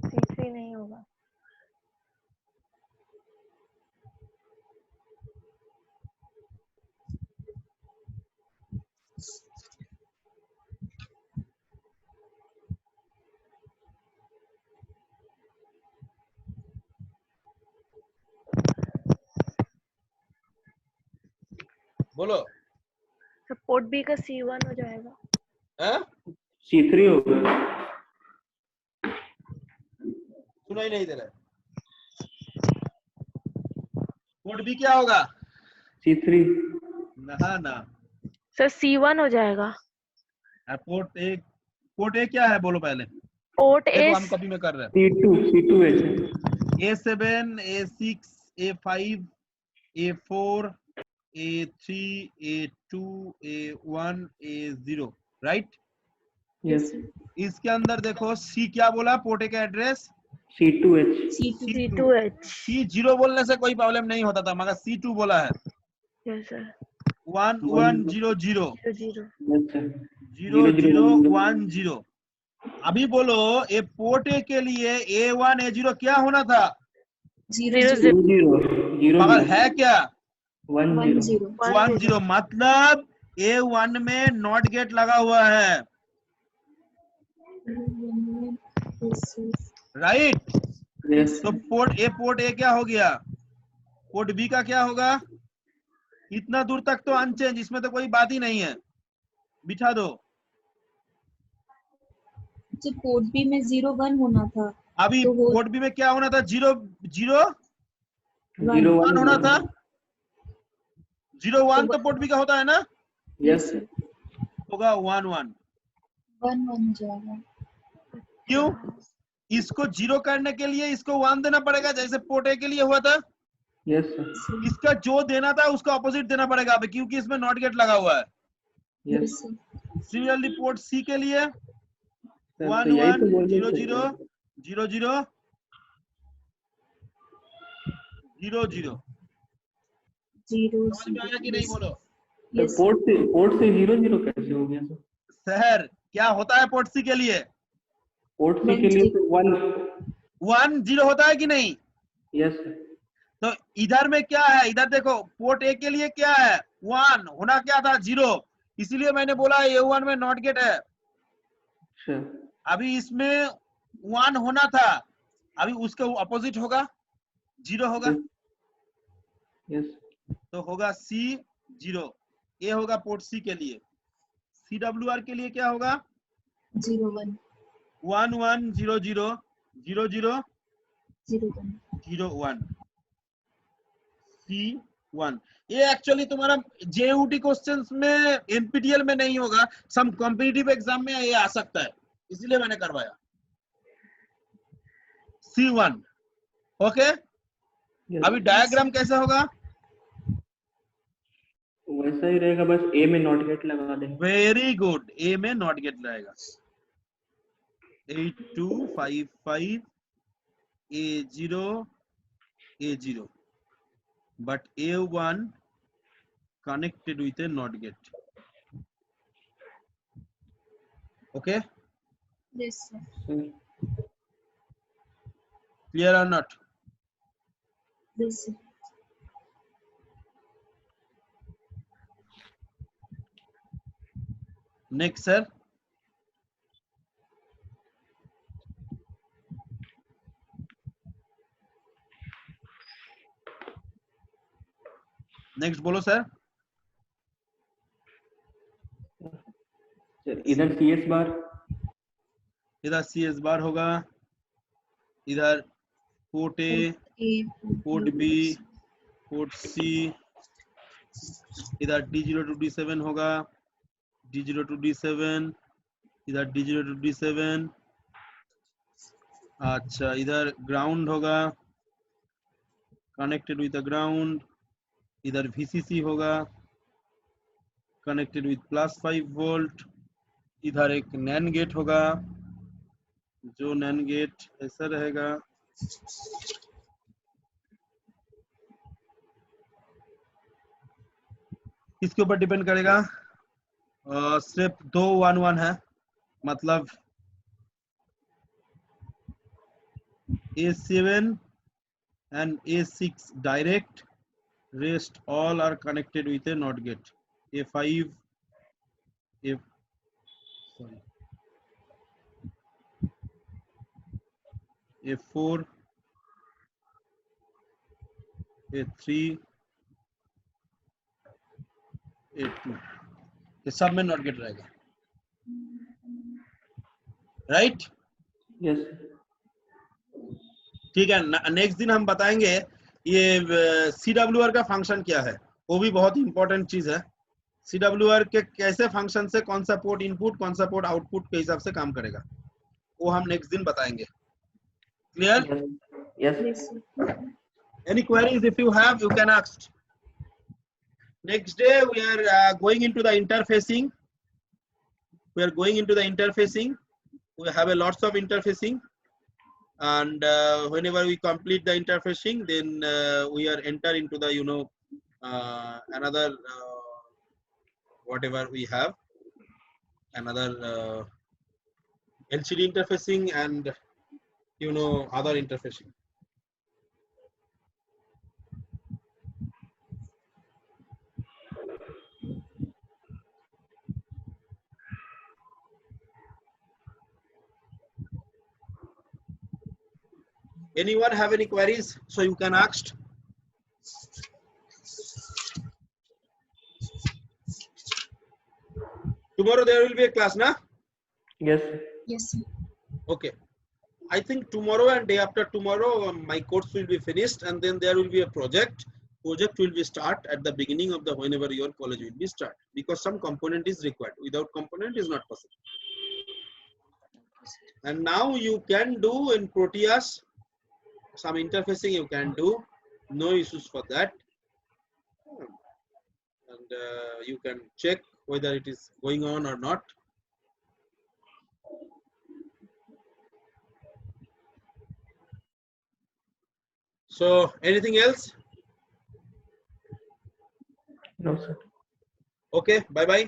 C3 नहीं होगा। बोलो। सर पोर्ट बी का C1 हो जाएगा। हाँ? C3 होगा। सुनाई नहीं दे रहा है। पोर्ट बी क्या होगा? C3। ना ना, सर C1 हो जाएगा। पोर्ट ए क्या है बोलो पहले। पोर्ट देखो ए हम कॉपी में कर रहे हैं। C2H A7, A6, A5, A4, A3, A2, A1, A0, right. Yes इसके अंदर देखो C क्या बोला पोर्ट ए का एड्रेस C2H C2H। C0 बोलने से कोई प्रॉब्लम नहीं होता था मगर C2 बोला है। Yes sir. 1100 0 yes sir 0010। अभी बोलो ये पोर्ट ए के लिए A1 A0 क्या होना था 0 0 0 मगर है क्या 1 1 0 0 10, मतलब A1 में नॉट गेट लगा हुआ है, राइट। यस तो पोर्ट ए क्या हो गया, पोर्ट बी का क्या होगा, इतना दूर तक तो अनचेंज, इसमें तो कोई बात ही नहीं है, बिठा दो। जो पोर्ट बी में 0 1 होना था अभी तो वो पोर्ट बी में क्या होना था 0 0 0 1 होना था, 0 1 तो तो पोर्ट बी का होता है ना, यस होगा 1 1। 1 1 हो जाएगा। क्यों, इसको 0 करने के लिए इसको 1 देना पड़ेगा जैसे पोर्ट ए के लिए हुआ था, यस इसका जो देना था उसका ऑपोजिट देना पड़ेगा अभी क्योंकि इसमें नॉट गेट लगा हुआ है। यस सिमिलरली पोर्ट सी के लिए 1 यही 1 तो बोल 0 रहे 0 0 0 0 0। 0 समझ में आया कि नहीं बोलो। तो पोर्ट से 0 0 कैसे हो गया सर? शहर क्या होता है पोर्ट सी के लिए, पोर्ट सी के लिए तो 1 1 0 होता है कि नहीं। यस तो इधर में क्या है, इधर देखो पोर्ट ए के लिए क्या है 1, होना क्या था 0, इसीलिए मैंने बोला A1 में नॉट गेट है। अच्छा अभी इसमें 1 होना था, अभी उसके अपोजिट होगा 0 होगा, यस तो होगा C0। ये होगा पोर्ट सी के लिए। CWR के लिए क्या होगा 0 1 1 1 0 0 0 0 0 1 0 1 C1। ये एक्चुअली तुम्हारा JUT क्वेश्चंस में NPTEL में नहीं होगा, सम कॉम्पिटिटिव एग्जाम में ये आ सकता है, इसलिए मैंने करवाया C1। ओके अभी डायग्राम कैसे होगा, वैसा ही रहेगा, बस ए में नॉट गेट लगा देंगे। वेरी गुड, ए में नॉट गेट रहेगा 8255 A0 A0 but A1 connected with a not gate. Okay, yes sir clear or not? yes sir Next sir, next बोलो सर। इधर CS बार, इधर CS बार होगा, इधर port A, port B, port C, इधर D0 to D7 होगा, D0 to D7, इधर D0 to D7। अच्छा इधर ग्राउंड होगा, कनेक्टेड विद द ग्राउंड, इधर VCC होगा कनेक्टेड विद +5 वोल्ट, इधर एक नैन गेट होगा, जो नैन गेट ऐसा रहेगा, किसके ऊपर डिपेंड करेगा, सिर्फ 2 1 1 है, मतलब A7 and A6 direct, rest all are connected with a NOT gate. A5, A4, A3, A2, ये सब में नॉट गेट रहेगा, राइट। यस ठीक है, नेक्स्ट दिन हम बताएंगे ये CWR का फंक्शन क्या है, वो भी बहुत इंपॉर्टेंट चीज है। CWR के कैसे फंक्शन से कौन सा पोर्ट इनपुट कौन सा पोर्ट आउटपुट के हिसाब से काम करेगा, वो हम नेक्स्ट दिन बताएंगे. Clear? Yes. Yes, sir. Any queries if you have, you can ask. Next day we are going into the interfacing. We are going into the interfacing. We have a lots of interfacing, and whenever we complete the interfacing, then we are enter into the another whatever we have, another LCD interfacing and other interfacing. Anyone have any queries? So you can ask. Tomorrow there will be a class, na? Yes. Yes, sir. Okay. I think tomorrow and day after tomorrow my course will be finished, and then there will be a project. Project will be start at the beginning of the whenever your college will be start, because some component is required. Without component is not possible. And now you can do in Proteus some interfacing, you can do, no issues for that, and you can check whether it is going on or not. So anything else? No, sir. Okay, bye bye.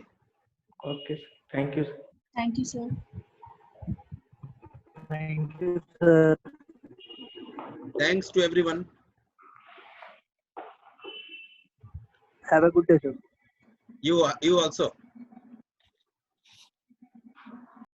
Okay, sir. Thank you, sir. Thank you, sir. Thank you, sir. Thanks to everyone. Have a good day, sir. You also.